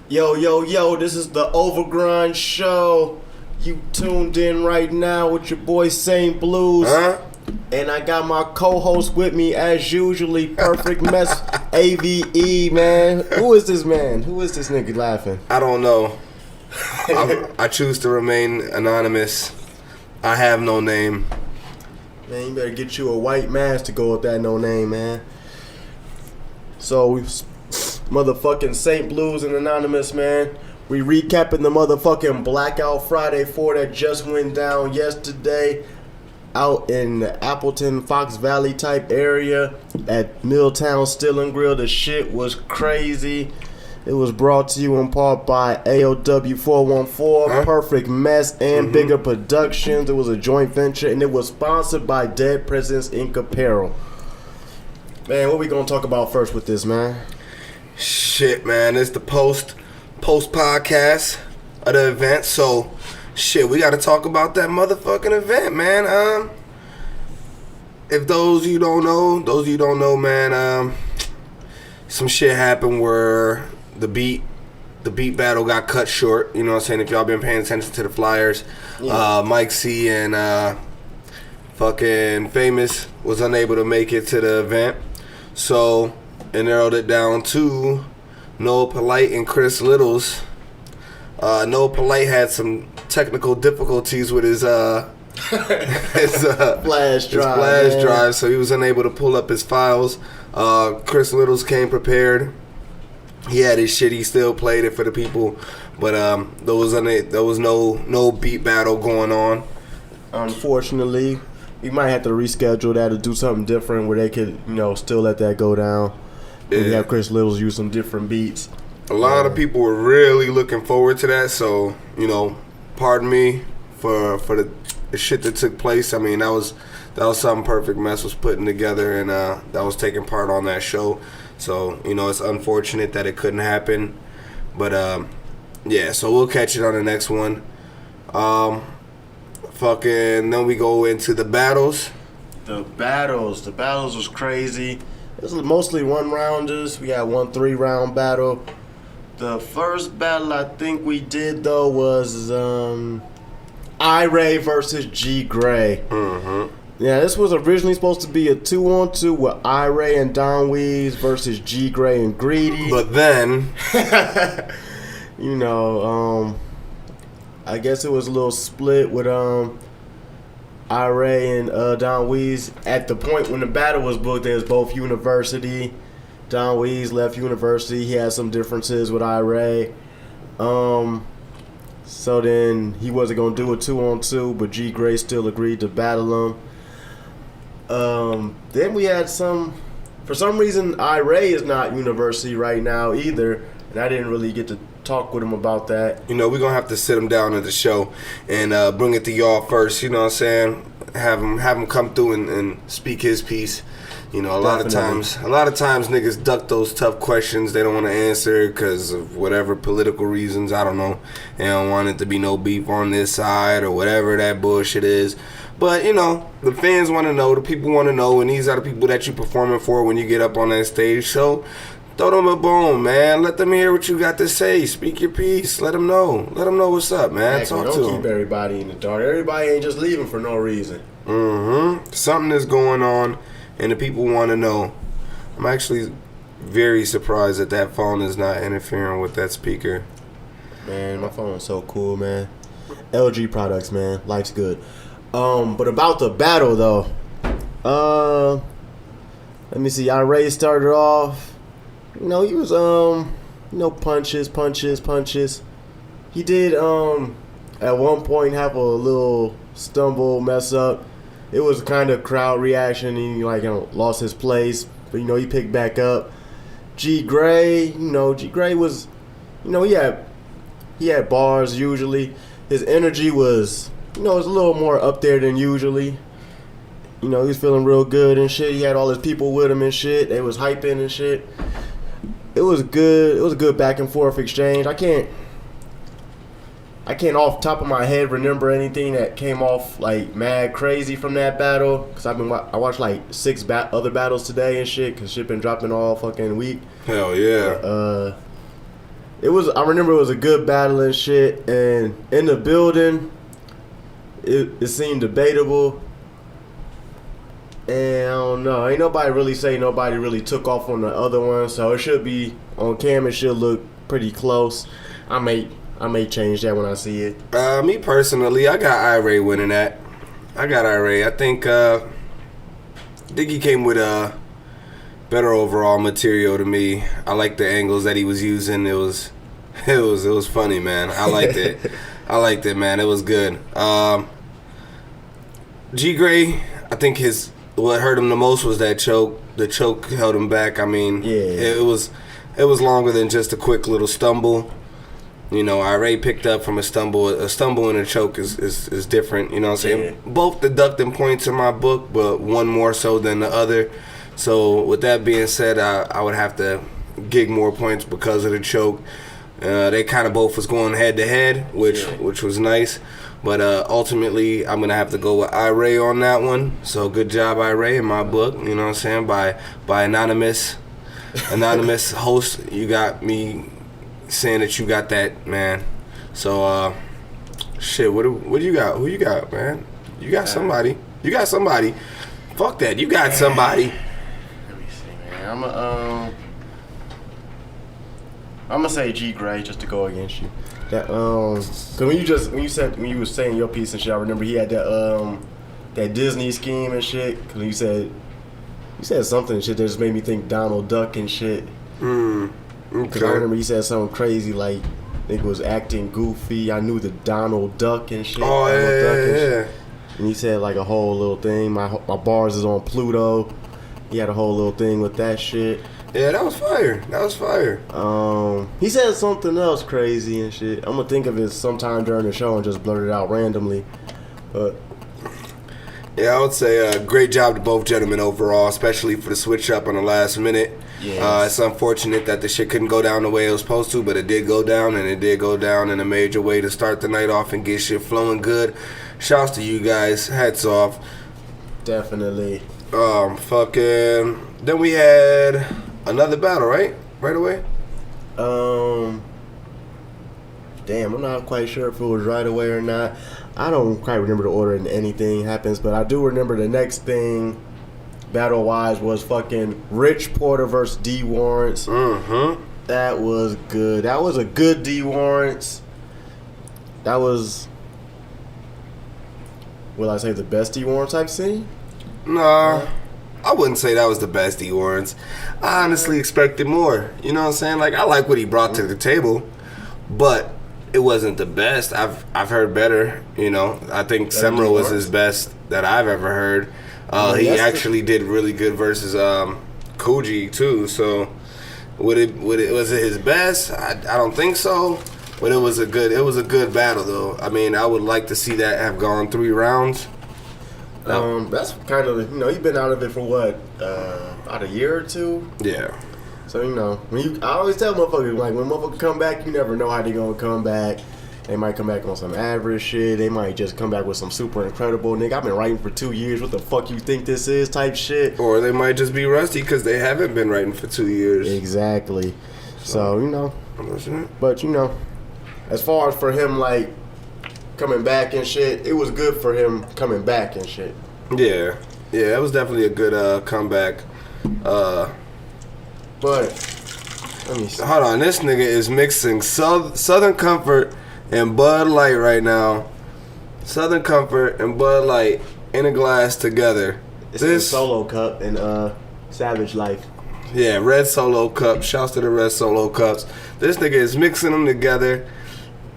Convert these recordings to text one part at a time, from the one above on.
Yo, this is the Overgrind show. You tuned in right now with your boy Saint Blues. And I got my co-host with me as usually, Perfect Mess, AVE, man. Who is this man? Who is this nigga laughing? I don't know. I choose to remain anonymous. I have no name. Man, you better get you a white mask to go with that no name, man. So, motherfucking Saint Blues and Anonymous, man. We recapping the motherfucking Blackout Friday 4 that just went down yesterday out in the Appleton, Fox Valley type area at Milltown Still and Grill. The shit was crazy. It was brought to you in part by AOW 414, Perfect Mess, and Bigger Productions. It was a joint venture, and it was sponsored by Dead Presidents Inc. Apparel. Man, what we gonna talk about first with this, man? Shit, man, it's the post podcast of the event, so shit, we gotta talk about that motherfucking event, man. If those of you don't know, man, some shit happened where the beat battle got cut short. You know what I'm saying? If y'all been paying attention to the flyers, Mike C and fucking Famous was unable to make it to the event, so it narrowed it down to Noah Polite and Chris Littles. Noah Polite had some technical difficulties with his flash drive, so he was unable to pull up his files. Chris Littles came prepared. He had his shit. He still played it for the people, but there was no beat battle going on. Unfortunately, we might have to reschedule that or do something different where they could, still let that go down. Yeah. We have Chris Littles use some different beats. A lot of people were really looking forward to that, so pardon me for the shit that took place. I mean, that was something Perfect Mess was putting together, and that was taking part on that show. So it's unfortunate that it couldn't happen, but yeah. So we'll catch it on the next one. Then we go into the battles. The battles was crazy. It was mostly one-rounders. We had 1 3-round battle. The first battle I think we did, though, was I-Ray versus G Gray. Yeah, this was originally supposed to be a 2-on-2 with I-Ray and Don Weeze versus G Gray and Greedy. But then, I guess it was a little split with I-Ray and Don Weeze. At the point when the battle was booked, they was both university. Don Weeze left university. He had some differences with I-Ray. So then he wasn't going to do a 2-on-2, but G Gray still agreed to battle him. Then we had for some reason, I-Ray is not university right now either, and I didn't really get to talk with him about that. We're going to have to sit him down at the show and bring it to y'all first, you know what I'm saying? Have him come through and speak his piece. A lot of times niggas duck those tough questions. They don't want to answer because of whatever political reasons. I don't know. They don't want it to be no beef on this side or whatever that bullshit is. But, the fans want to know, the people want to know, and these are the people that you're performing for when you get up on that stage. So, throw them a bone, man. Let them hear what you got to say. Speak your piece. Let them know. Let them know what's up, man. Talk to them. Don't keep everybody in the dark. Everybody ain't just leaving for no reason. Something is going on, and the people want to know. I'm actually very surprised that phone is not interfering with that speaker. Man, my phone is so cool, man. LG products, man. Life's good. But about the battle, though. Let me see. I-Ray started off. He was, punches. He did, at one point have a little stumble, mess up. It was kind of crowd reaction. He, lost his place. But, he picked back up. G Gray, G Gray was, he had bars usually. His energy was, it was a little more up there than usually. He was feeling real good and shit. He had all his people with him and shit. They was hyping and shit. It was good. It was a good back and forth exchange. I can't off the top of my head remember anything that came off mad crazy from that battle, because I watched 6 other battles today and shit, because shit been dropping all fucking week. Hell yeah. I remember it was a good battle and shit, and in the building, it seemed debatable. And I don't know, ain't nobody really took off on the other one, so it should be on cam. It should look pretty close. I may change that when I see it. Me personally, I got Ira winning that. I got Ira. I think he came with better overall material to me. I like the angles that he was using. It was funny, man. I liked it. I liked it, man. It was good. G Gray, I think what hurt him the most was that choke. The choke held him back. I mean, yeah. It was longer than just a quick little stumble. You know, Ira picked up from a stumble. A stumble and a choke is different. You know what I'm saying? Yeah. Both deducting points in my book, but one more so than the other. So with that being said, I would have to gig more points because of the choke. They kind of both was going head to head, which was nice. But ultimately, I'm gonna have to go with Ira on that one. So good job, Ira, in my book. You know what I'm saying? By anonymous host, you got me saying that you got that, man. So shit. What do you got? Who you got, man? You got somebody. You got somebody. Fuck that. You got somebody. Let me see, man. I'm gonna say G Gray just to go against you. That cause when you was saying your piece and shit, I remember he had that Disney scheme and shit. Cause you said something and shit that just made me think Donald Duck and shit. Okay. Cause I remember he said something crazy like nigga was acting goofy. I knew the Donald Duck and shit. Oh yeah. And he said like a whole little thing. My bars is on Pluto. He had a whole little thing with that shit. Yeah, that was fire. He said something else crazy and shit. I'm gonna think of it sometime during the show and just blurt it out randomly. But yeah, I would say great job to both gentlemen overall, especially for the switch up on the last minute. Yes. It's unfortunate that the shit couldn't go down the way it was supposed to, but it did go down, and it did go down in a major way to start the night off and get shit flowing good. Shouts to you guys. Hats off. Definitely. Then we had another battle, right? Right away? Damn, I'm not quite sure if it was right away or not. I don't quite remember the order and anything happens, but I do remember the next thing, battle-wise, was fucking Rich Porter versus D. Warrants. Mm-hmm. That was good. That was a good D. Warrants. That was, will I say the best D. Warrants I've seen? Nah. I wouldn't say that was the best D. Warrants. I honestly expected more. You know what I'm saying? Like, I like what he brought to the table, but it wasn't the best. I've heard better. You know, I think Semra was his best that I've ever heard. He actually did really good versus Koji too. So, was it his best? I don't think so. But it was a good battle though. I mean, I would like to see that have gone 3 rounds. That's kind of, you've been out of it for what, about a year or 2? Yeah. So, I always tell motherfuckers, like, when motherfuckers come back, you never know how they gonna come back. They might come back on some average shit. They might just come back with some super incredible, nigga, I've been writing for 2 years. What the fuck you think this is type shit? Or they might just be rusty because they haven't been writing for 2 years. Exactly. So, but, as far as for him, like, coming back and shit, it was good for him coming back and shit. Yeah, it was definitely a good comeback. But let me see. Hold on, this nigga is mixing Southern Comfort and Bud Light right now. Southern Comfort and Bud Light in a glass together. It's a Solo Cup and Savage Life. Yeah, Red Solo Cup. Shouts to the Red Solo Cups. This nigga is mixing them together.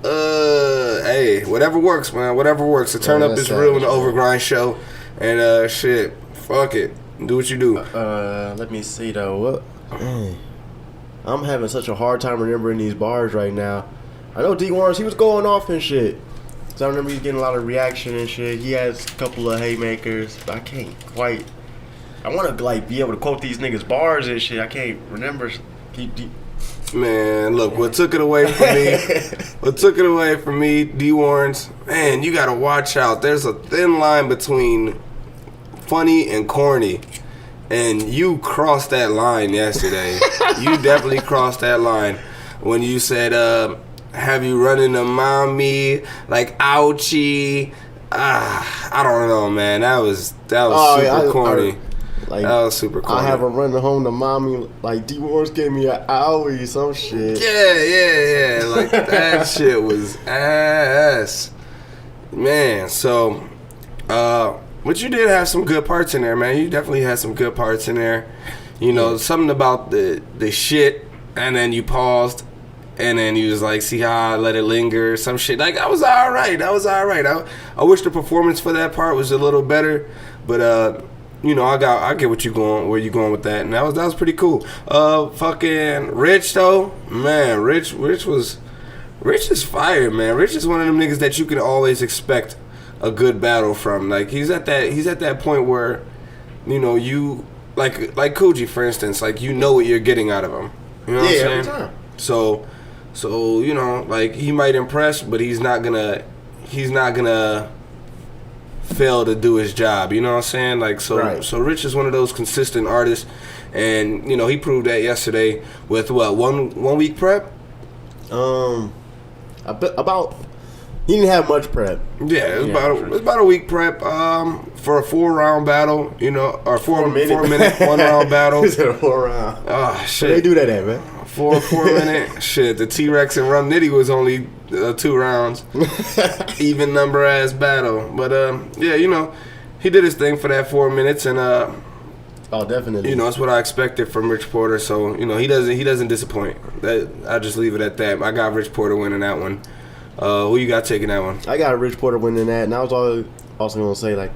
Hey, whatever works, man. Whatever works. The turn up is real in the Overgrind show. And shit, fuck it. Do what you do. Let me see though. I'm having such a hard time remembering these bars right now. I know D. Warrants, he was going off and shit. So I remember he getting a lot of reaction and shit. He has a couple of haymakers, but I can't quite. I want to like be able to quote these niggas bars and shit. I can't remember. Man, look, what took it away from me, D. Warrants, man, you gotta watch out. There's a thin line between funny and corny. And you crossed that line yesterday. You definitely crossed that line. when you said, "Have you run into mommy?" Like, ouchie. I don't know, man. That was super corny. Like, that was super corny. I haven't run home to mommy. Like, D Wars gave me an owie, some shit. Yeah. Like, that shit was ass. Man, so, but you did have some good parts in there, man. You definitely had some good parts in there. You know, something about the shit, and then you paused, and then you was like, see how I let it linger, some shit. Like, that was all right. I wish the performance for that part was a little better, but, you know, I get where you going with that, and that was pretty cool. Fucking Rich though, man, Rich is fire, man. Rich is one of them niggas that you can always expect a good battle from. Like, he's at that point where, you know, you like Coogee, for instance, like, you know what you're getting out of him. You know what I'm saying? Every time. So you know, like, he might impress, but he's not gonna fail to do his job, you know what I'm saying? Like, so right. So Rich is one of those consistent artists, and you know, he proved that yesterday with what, one week prep? He didn't have much prep. Yeah, it was about a week prep for a 4-round battle, you know, or 4 minute 1-round battle. Is it a 4-round? Oh shit. Where they do that at, man? 4 minute shit. The T-Rex and Rum Nitty was only 2 rounds. Even number ass battle. But yeah, you know, he did his thing for that 4 minutes, and oh, definitely. you know, that's what I expected from Rich Porter. So, you know, he doesn't disappoint. I just leave it at that. I got Rich Porter winning that one. Who you got taking that one? I got Rich Porter winning that, and I was also gonna say, like,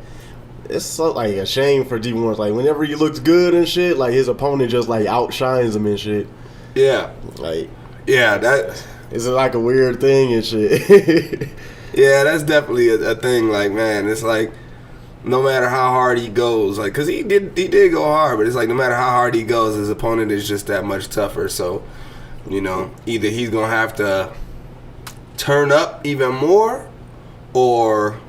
it's so, like, a shame for D Warren. Like, whenever he looks good and shit, like, his opponent just, like, outshines him and shit. Yeah. Like, yeah, that it's like a weird thing and shit. yeah, that's definitely a thing. Like, man, it's like, no matter how hard he goes, like, cause he did go hard, but it's like, no matter how hard he goes, his opponent is just that much tougher. So, you know, either he's gonna have to turn up even more, or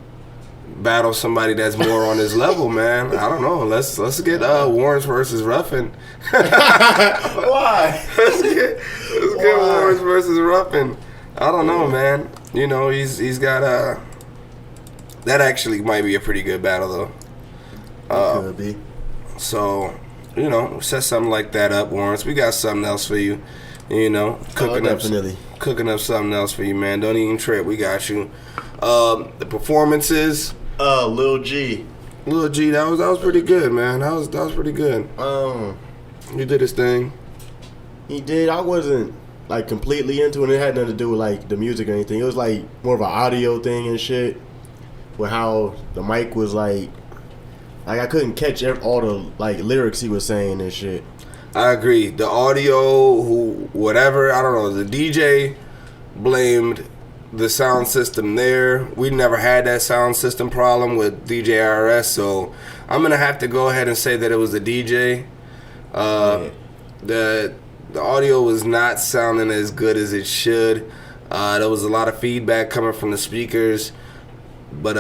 battle somebody that's more on his level, man. I don't know. Let's get Warrens versus Ruffin. Why? Let's get Warrens versus Ruffin. I don't know, man. You know, he's got that actually might be a pretty good battle though. Could be. So, you know, set something like that up, Warrens. We got something else for you. You know, cooking up something else for you, man. Don't even trip. We got you. The performances. Lil G, that was pretty good, man. That was pretty good. He did his thing. He did. I wasn't, like, completely into it. It had nothing to do with, like, the music or anything. It was, like, more of an audio thing and shit. With how the mic was, like I couldn't catch all the, like, lyrics he was saying and shit. I agree. The audio, whatever, I don't know. The DJ blamed the sound system there. We never had that sound system problem with DJ RS, so I'm gonna have to go ahead and say that it was the DJ. The audio was not sounding as good as it should. There was a lot of feedback coming from the speakers, but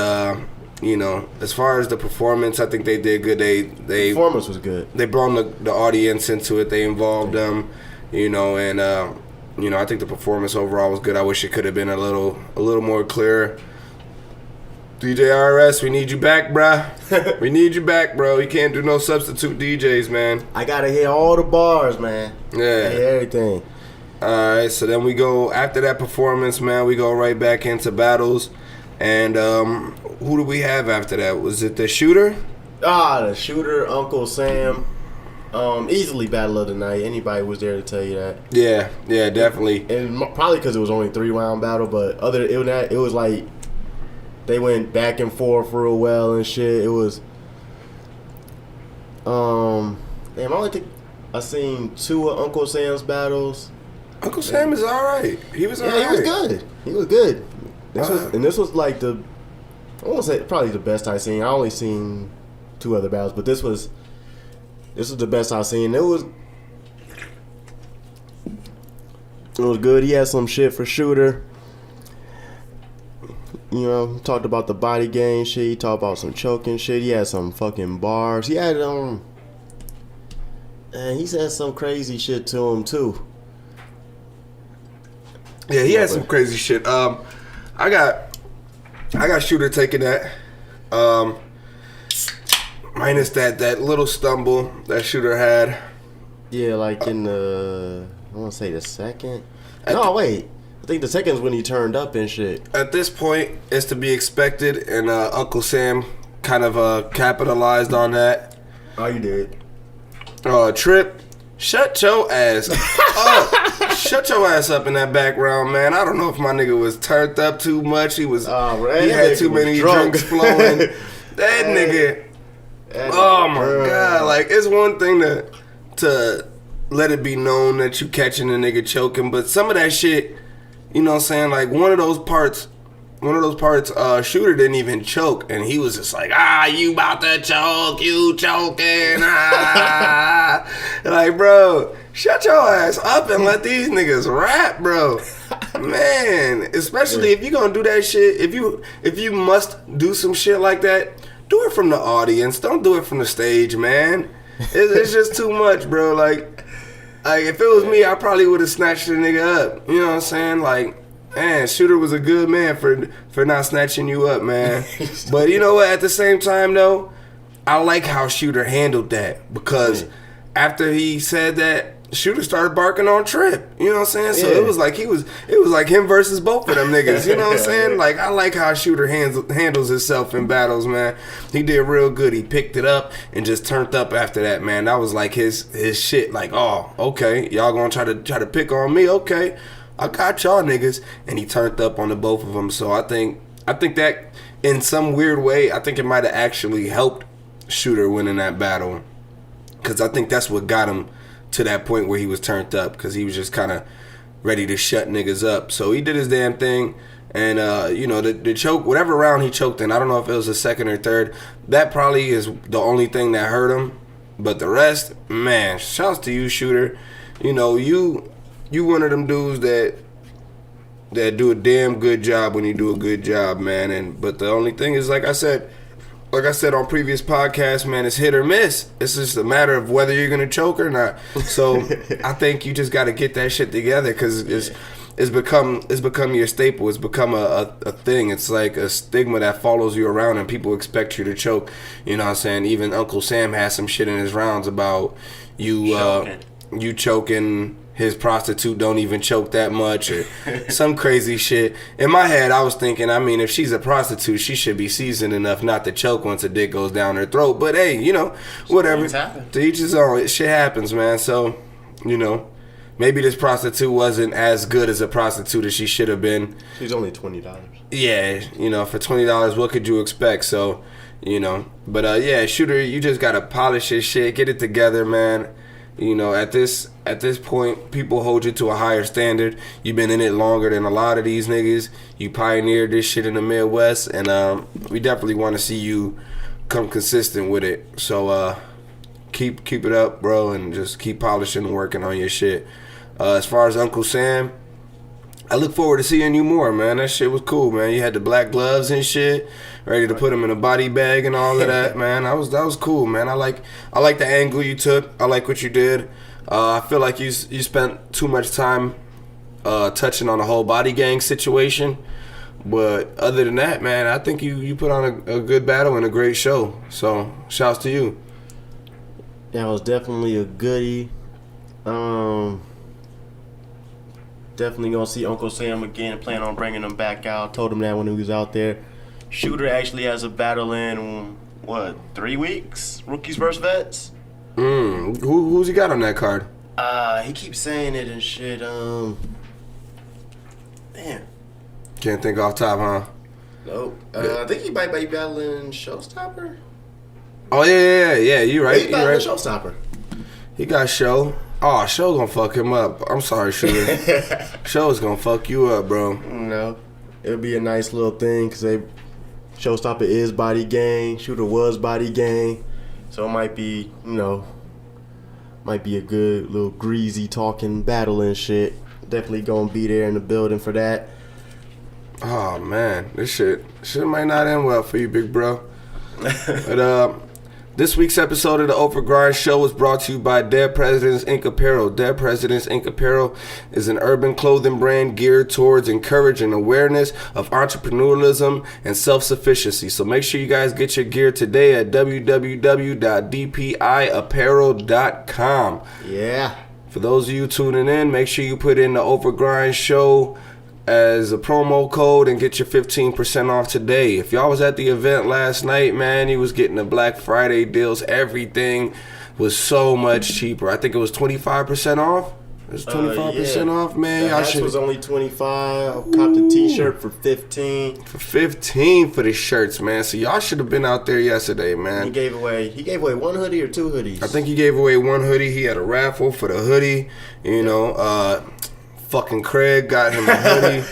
you know, as far as the performance, I think they did good. The performance was good. They brought the audience into it. They involved them, you know, and you know, I think the performance overall was good. I wish it could have been a little more clear. DJ RS, we need you back, bruh. We need you back, bro. You can't do no substitute DJs, man. I gotta hear all the bars, man. Yeah. Hear everything. Alright, so then we go, after that performance, man, we go right back into battles. And who do we have after that? Was it the Shooter? The Shooter, Uncle Sam. Easily battle of the night. Anybody was there to tell you that. Yeah, definitely. And probably because it was only 3-round battle, but other than that, it was like they went back and forth real well and shit. It was damn, I only think I seen 2 of Uncle Sam's battles. Uncle Sam is alright. He was alright. Yeah, he was good. This was like I won't say probably the best I've seen. I only seen 2 other battles, but this was the best I've seen. It was good. He had some shit for Shooter. You know, talked about the body game shit. He talked about some choking shit. He had some fucking bars. He had and he said some crazy shit to him too. Yeah, he had some crazy shit. I got Shooter taking that. Minus that little stumble that Shooter had. Yeah, like in the, I want to say the second. No, wait. I think the second is when he turned up and shit. At this point, it's to be expected, and Uncle Sam kind of capitalized on that. Oh, you did. Trip, shut your ass up. Shut your ass up in that background, man. I don't know if my nigga was turned up too much. He had too many drinks flowing. That nigga. Oh my God. Like, it's one thing to let it be known that you catching a nigga choking, but some of that shit, you know what I'm saying? Like, one of those parts, Shooter didn't even choke, and he was just like, you about to choke, you choking, Like, bro, shut your ass up and let these niggas rap, bro. Man, especially if you gonna do that shit, if you must do some shit like that, do it from the audience. Don't do it from the stage, man. It's just too much, bro. Like if it was me, I probably would have snatched the nigga up. You know what I'm saying? Like, man, Shooter was a good man for not snatching you up, man. But you know what? At the same time, though, I like how Shooter handled that, because after he said that, Shooter started barking on Trip. You know what I'm saying? So it was like him versus both of them niggas. You know what I'm saying? Like, I like how Shooter handles himself in battles, man. He did real good. He picked it up and just turned up after that, man. That was like his shit. Like, oh, okay, y'all gonna try to pick on me? Okay, I got y'all niggas. And he turned up on the both of them. So I think that in some weird way, I think it might have actually helped Shooter winning that battle, because I think that's what got him to that point where he was turned up, because he was just kind of ready to shut niggas up. So he did his damn thing, and the choke, whatever round he choked in, I don't know if it was the second or third, that probably is the only thing that hurt him. But the rest, man, shouts to you, Shooter. You know, you one of them dudes that do a damn good job when you do a good job, man. But the only thing is, like I said on previous podcasts, man, it's hit or miss. It's just a matter of whether you're gonna choke or not. So I think you just got to get that shit together, because it's become your staple. It's become a thing. It's like a stigma that follows you around, and people expect you to choke. You know what I'm saying? Even Uncle Sam has some shit in his rounds about you choking. His prostitute don't even choke that much, or some crazy shit. In my head, I was thinking, I mean, if she's a prostitute, she should be seasoned enough not to choke once a dick goes down her throat. But hey, you know, whatever. To each his own. Shit happens, man. So, you know, maybe this prostitute wasn't as good as a prostitute as she should have been. She's only $20. Yeah, you know, for $20, what could you expect? So, you know. But yeah, Shooter, you just gotta polish your shit, get it together, man. You know, at this point, people hold you to a higher standard. You've been in it longer than a lot of these niggas. You pioneered this shit in the Midwest, and we definitely want to see you come consistent with it. So keep it up, bro, and just keep polishing and working on your shit. As far as Uncle Sam, I look forward to seeing you more, man. That shit was cool, man. You had the black gloves and shit, ready to put them in a body bag and all of that, man. That was cool, man. I like the angle you took. I like what you did. I feel like you spent too much time touching on the whole body gang situation, but other than that, man, I think you put on a good battle and a great show. So shouts to you. That was definitely a goodie. Definitely gonna see Uncle Sam again. Plan on bringing him back out. Told him that when he was out there. Shooter actually has a battle in 3 weeks? Rookies versus vets. Who's he got on that card? He keeps saying it and shit. Damn. Can't think off top, huh? Nope. I think he might be battling Showstopper. Oh yeah. You right. He's battling Showstopper. He got Show. Oh, Show gonna fuck him up. I'm sorry, Shooter. Show's gonna fuck you up, bro. No, it'll be a nice little thing, because Showstopper is body gang, Shooter was body gang, so it might be a good little greasy talking battle and shit. Definitely gonna be there in the building for that. Oh man, this shit might not end well for you, big bro. But This week's episode of the Overgrind Show is brought to you by Dead Presidents Inc. Apparel. Dead Presidents Inc. Apparel is an urban clothing brand geared towards encouraging awareness of entrepreneurialism and self-sufficiency. So make sure you guys get your gear today at www.dpiapparel.com. Yeah. For those of you tuning in, make sure you put in the Overgrind Show as a promo code and get your 15% off today. If y'all was at the event last night, man, you was getting the Black Friday deals. Everything was so much cheaper. I think it was 25% off. It was 25% off, man. The hats was only 25. I copped a t-shirt for 15. For 15 for the shirts, man. So y'all should have been out there yesterday, man. He gave away one hoodie or two hoodies. I think he gave away one hoodie. He had a raffle for the hoodie. You know, fucking Craig got him a hoodie.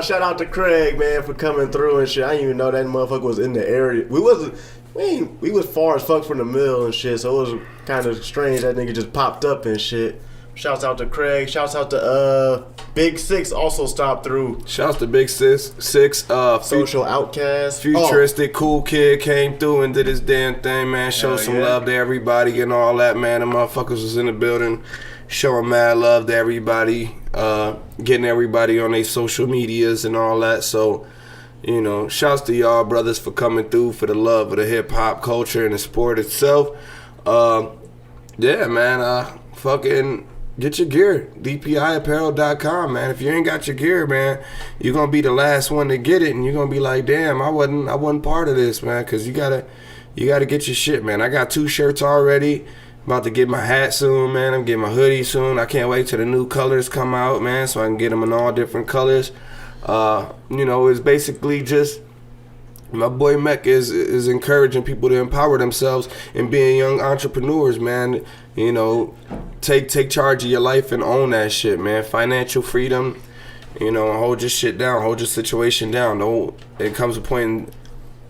Shout out to Craig, man, for coming through and shit. I didn't even know that motherfucker was in the area. We was far as fuck from the mill and shit, so it was kind of strange that nigga just popped up and shit. Shouts out to Craig. Shouts out to Big Six also stopped through. Shouts to Big Six. Social Outcast. Futuristic cool kid came through and did his damn thing, man. Showed some love to everybody and all that, man. The motherfuckers was in the building showing mad love to everybody. Getting everybody on their social medias and all that. So, you know, shouts to y'all brothers for coming through for the love of the hip hop culture and the sport itself. Yeah, man. Fucking get your gear. DPIapparel.com, man. If you ain't got your gear, man, you're gonna be the last one to get it, and you're gonna be like, damn, I wasn't part of this, man. Cause you gotta get your shit, man. I got 2 shirts already. About to get my hat soon, man. I'm getting my hoodie soon. I can't wait till the new colors come out, man, so I can get them in all different colors. You know, it's basically just my boy Mech is encouraging people to empower themselves and being young entrepreneurs, man. You know, take charge of your life and own that shit, man. Financial freedom, you know, hold your shit down, hold your situation down. It comes a point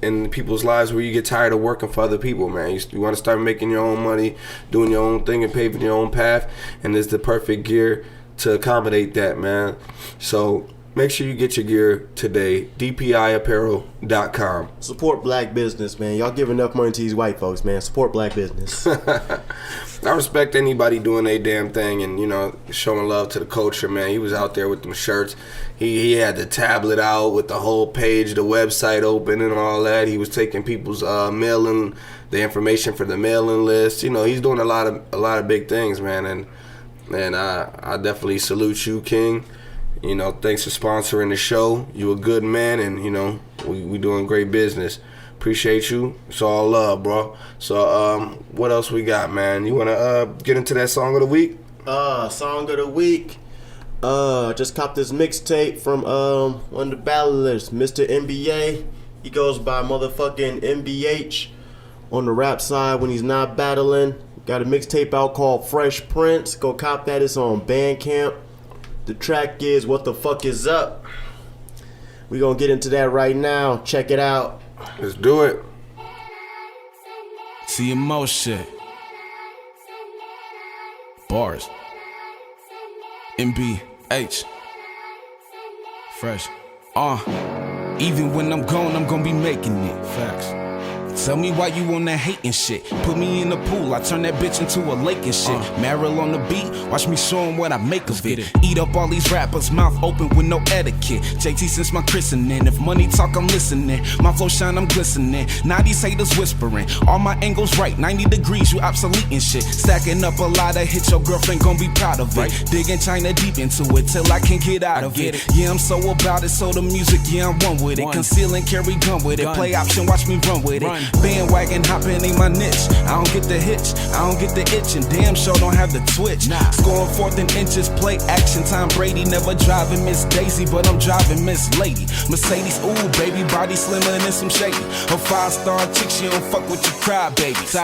in people's lives where you get tired of working for other people, man. You want to start making your own money, doing your own thing, and paving your own path, and it's the perfect gear to accommodate that, man. So make sure you get your gear today. DPIapparel.com. Support black business, man. Y'all give enough money to these white folks, man. Support black business. I respect anybody doing their damn thing and, you know, showing love to the culture, man. He was out there with them shirts. He had the tablet out with the whole page, the website open and all that. He was taking people's mailing, the information for the mailing list. You know, he's doing a lot of big things, man. And I definitely salute you, King. You know, thanks for sponsoring the show. You a good man, and, you know, we doing great business. Appreciate you. It's all love, bro. So, what else we got, man? You want to get into that song of the week? Song of the week. Just copped this mixtape from one of the battlers, Mr. NBA. He goes by motherfucking MBH on the rap side when he's not battling. Got a mixtape out called Fresh Prince. Go cop that. It's on Bandcamp. The track is What the Fuck Is Up. We gonna get into that right now. Check it out. Let's do it. CMO shit. Bars. MBH. Fresh. Even when I'm gone, I'm gonna be making it. Facts. Tell me why you on that hating shit. Put me in the pool, I turn that bitch into a lake and shit. Meryl on the beat, watch me show him what I make of it. Eat up all these rappers, mouth open with no etiquette. JT since my christening, if money talk, I'm listening. My flow shine, I'm glistening. Now these haters whispering, all my angles right, 90 degrees, you obsolete and shit. Stacking up a lot of hits, your girlfriend gon' be proud of it. Digging China deep into it, till I can get out of it. Yeah, I'm so about it, so the music, yeah, I'm one with it. Conceal and carry gun with it, play option, watch me run with it. Bandwagon hopping ain't my niche. I don't get the hitch, I don't get the itch, and damn sure don't have the twitch. Scoring 4th and inches, play action. Tom Brady never driving Miss Daisy, but I'm driving Miss Lady. Mercedes, ooh baby, body slimmer than some shady. A 5-star chick, she don't fuck with you cry babies.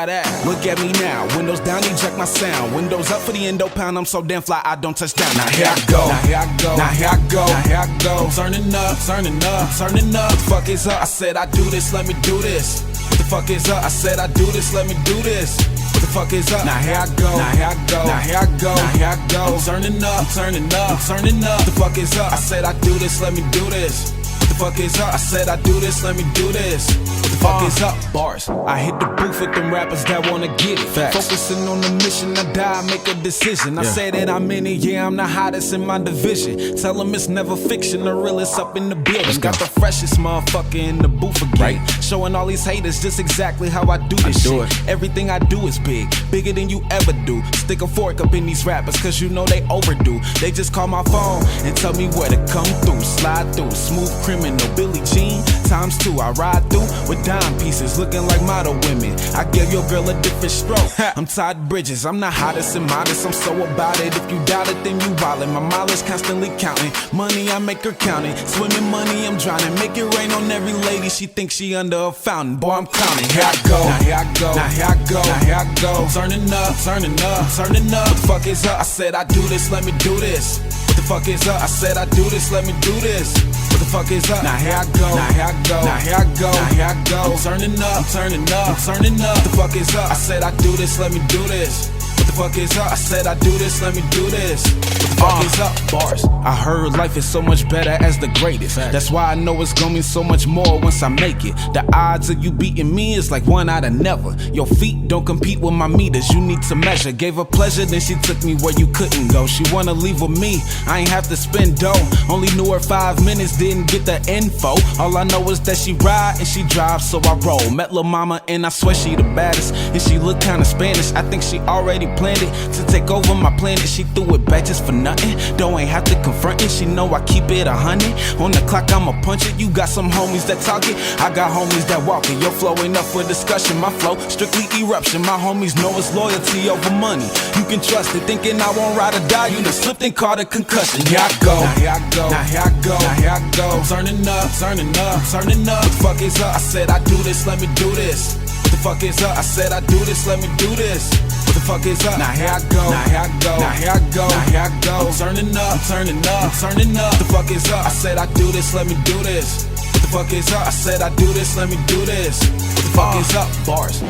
Look at me now, windows down, eject my sound. Windows up for the endo pound, I'm so damn fly, I don't touch down. Now here I go, now here I go, now here I go, now here I go. I'm turning up, turning up, turning up. What the fuck is up? I said I do this, let me do this. What the fuck is up? I said I do this, let me do this. What the fuck is up? Now here I go, now here I go, now here I go, now here I go. I'm turning up, I'm turning up, I'm turning up. What the fuck is up? I said I do this, let me do this. What the fuck is up? I said I do this, let me do this. What the fuck is up? Bars. I hit the booth with them rappers that wanna get it. Facts. Focusing on the mission, I die, make a decision. I say that I'm in it, yeah, I'm the hottest in my division. Tell them it's never fiction, the realest up in the building. Got the freshest motherfucker in the booth again. Right. Showing all these haters just exactly how I do this shit. Everything I do is big, bigger than you ever do. Stick a fork up in these rappers, cause you know they overdue. They just call my phone and tell me where to come through. Slide through, smooth criminal, Billie Jean ×2. I ride through with dime pieces, looking like model women. I give your girl a different stroke. I'm Todd Bridges, I'm the hottest and modest. I'm so about it. If you doubt it, then you wildin'. My mileage constantly counting. Money, I make her count it. Swimming money, I'm drowning. Make it rain on every lady. She thinks she under a fountain. Boy, I'm counting. Here I go. Now here I go. Now here I go. Now here I go. I'm turning up. Turning up. Turning up. What the fuck is up? I said I do this. Let me do this. What the fuck is up? I said I do this. Let me do this. What the fuck is up? Now here I go. Now here I go. Now here I go. Now here I go. I'm turning up. I'm turning up. I'm turning up. What the fuck is up? I said I do this. Let me do this. What the fuck is up? I said I do this, let me do this. What the fuck is up? Bars. I heard life is so much better as the greatest. That's why I know it's gonna mean so much more once I make it. The odds of you beating me is like 1 out of never. Your feet don't compete with my meters, you need to measure. Gave her pleasure, then she took me where you couldn't go. She wanna leave with me, I ain't have to spend dough. Only knew her 5 minutes, didn't get the info. All I know is that she ride and she drives, so I roll. Met lil' mama and I swear she the baddest. And she look kinda Spanish, I think she already planned it to take over my planet. She threw it back just for nothing. Don't ain't have to confront it. She know I keep it 100. On the clock, I'ma punch it. You got some homies that talk it. I got homies that walk it. Your flow ain't up for discussion. My flow strictly eruption. My homies know it's loyalty over money. You can trust it. Thinking I won't ride or die. You done slipped and caught a concussion. Here I go. Now here I go. Now here I go. Now here I go. I'm turning up. Turning up. Turning up. What the fuck is up? I said I do this. Let me do this. What the fuck is up? I said I do this. Let me do this. What the fuck is up? Now here I go. Now here I go. Now here I go. Now here I go. I'm turning up. I'm turning up. I'm turning up. What the fuck is up? I said I do this. Let me do this. What the fuck is up? I said I do this. Let me do this. What the fuck is up? Bars.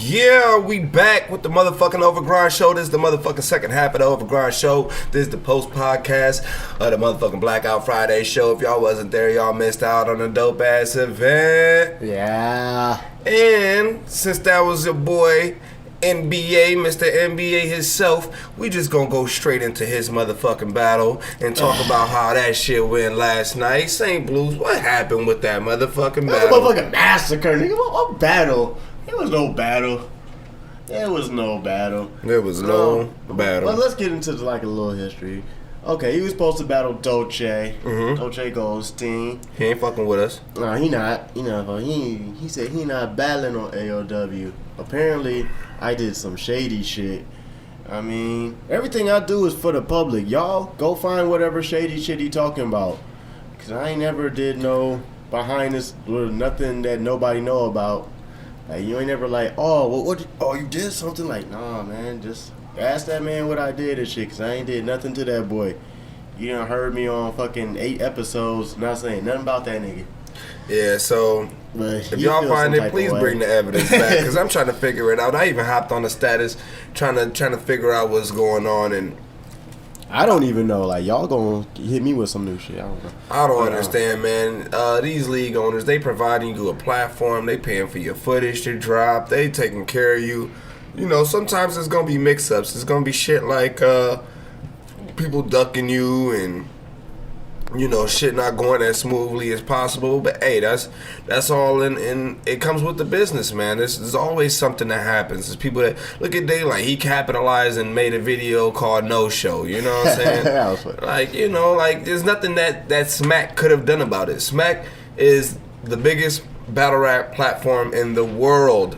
Yeah, we back with the motherfucking Overgrind show. This is the motherfucking second half of the Overgrind show. This is the post podcast of the motherfucking Blackout Friday show. If y'all wasn't there, y'all missed out on a dope ass event. Yeah. And since that was your boy NBA, Mr. NBA himself, we just gonna go straight into his motherfucking battle and talk about how that shit went last night. St. Blues, what happened with that motherfucking battle? That was a motherfucking massacre, nigga. What battle? There was no battle. There was no battle. There was no battle. Well, let's get into like a little history. Okay, he was supposed to battle Dolce. Dolce Goldstein. He ain't fucking with us. No, he not. He said he not battling on AOW. Apparently, I did some shady shit. I mean, everything I do is for the public. Y'all go find whatever shady shit he talking about. Cause I ain't never did no behind this, nothing that nobody know about. Like, you ain't never like, you did something? Like, nah, man, just ask that man what I did and shit, because I ain't did nothing to that boy. You done heard me on fucking 8 episodes not saying nothing about that nigga. Yeah, so if y'all find it, please bring the evidence back, because I'm trying to figure it out. I even hopped on the status trying to figure out what's going on, and I don't even know. Like, y'all gonna hit me with some new shit. I don't know. I don't understand, man. These league owners, they providing you a platform. They paying for your footage to drop. They taking care of you. You know, sometimes it's going to be mix-ups. It's going to be shit like people ducking you and, you know, shit not going as smoothly as possible. But, hey, that's all in it comes with the business, man. There's always something that happens. There's people that, look at Daylight. He capitalized and made a video called No Show. You know what I'm saying? That was funny. Like, you know, like, there's nothing that Smack could have done about it. Smack is the biggest battle rap platform in the world.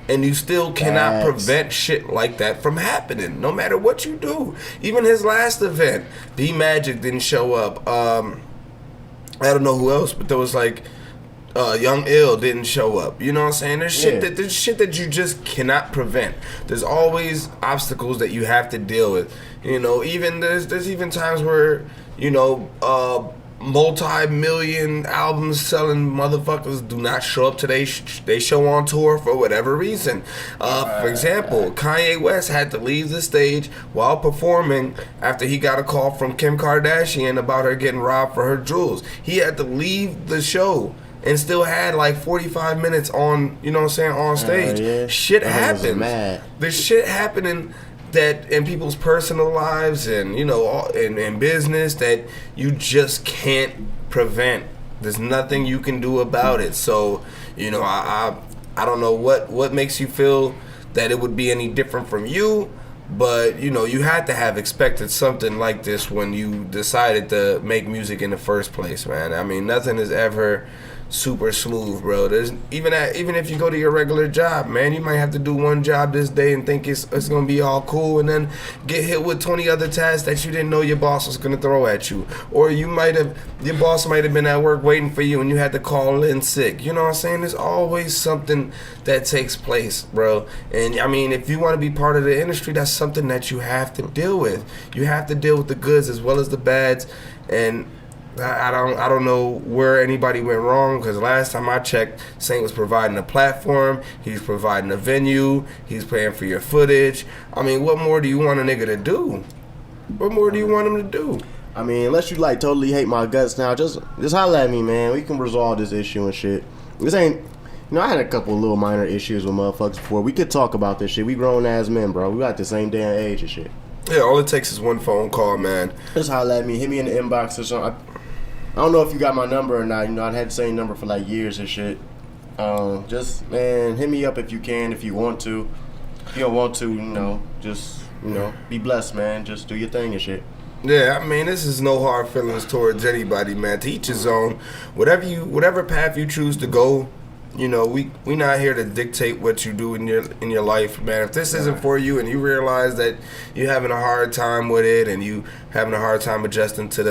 And you still cannot prevent shit like that from happening, no matter what you do. Even his last event, B Magic didn't show up. I don't know who else, but there was like Young Ill didn't show up. You know what I'm saying? There's shit that you just cannot prevent. There's always obstacles that you have to deal with. You know, even there's even times where, you know, multi-million albums selling motherfuckers do not show up to they show on tour for whatever reason. For example, Kanye West had to leave the stage while performing after he got a call from Kim Kardashian about her getting robbed for her jewels. He had to leave the show and still had like 45 minutes on, you know what I'm saying, on stage. Yeah. Shit happens. There's shit happening that in people's personal lives and, you know, in business that you just can't prevent. There's nothing you can do about it. So, you know, I don't know what makes you feel that it would be any different from you, but, you know, you had to have expected something like this when you decided to make music in the first place, man. I mean, nothing is ever super smooth, bro. There's even if you go to your regular job, man, you might have to do one job this day and think it's gonna be all cool, and then get hit with 20 other tasks that you didn't know your boss was gonna throw at you, or your boss might have been at work waiting for you and you had to call in sick. You know what I'm saying? There's always something that takes place, bro. And I mean, if you want to be part of the industry, that's something that you have to deal with. You have to deal with the goods as well as the bads. And I don't know where anybody went wrong, because last time I checked, Saint was providing a platform, he's providing a venue, he's paying for your footage. I mean, what more do you want a nigga to do? What more do you want him to do? I mean, unless you like totally hate my guts now, just holla at me, man. We can resolve this issue and shit. This ain't, you know, I had a couple little minor issues with motherfuckers before. We could talk about this shit. We grown ass men, bro. We got the same damn age and shit. Yeah, all it takes is one phone call, man. Just holla at me, hit me in the inbox or something. I don't know if you got my number or not. You know, I'd had the same number for like years and shit. Just, man, hit me up if you can, if you want to. If you don't want to, you know, just, you know, be blessed, man. Just do your thing and shit. Yeah, I mean, this is no hard feelings towards anybody, man. To each his own. Whatever path you choose to go, you know, we not here to dictate what you do in your life, man. If this isn't for you and you realize that you're having a hard time with it and you having a hard time adjusting to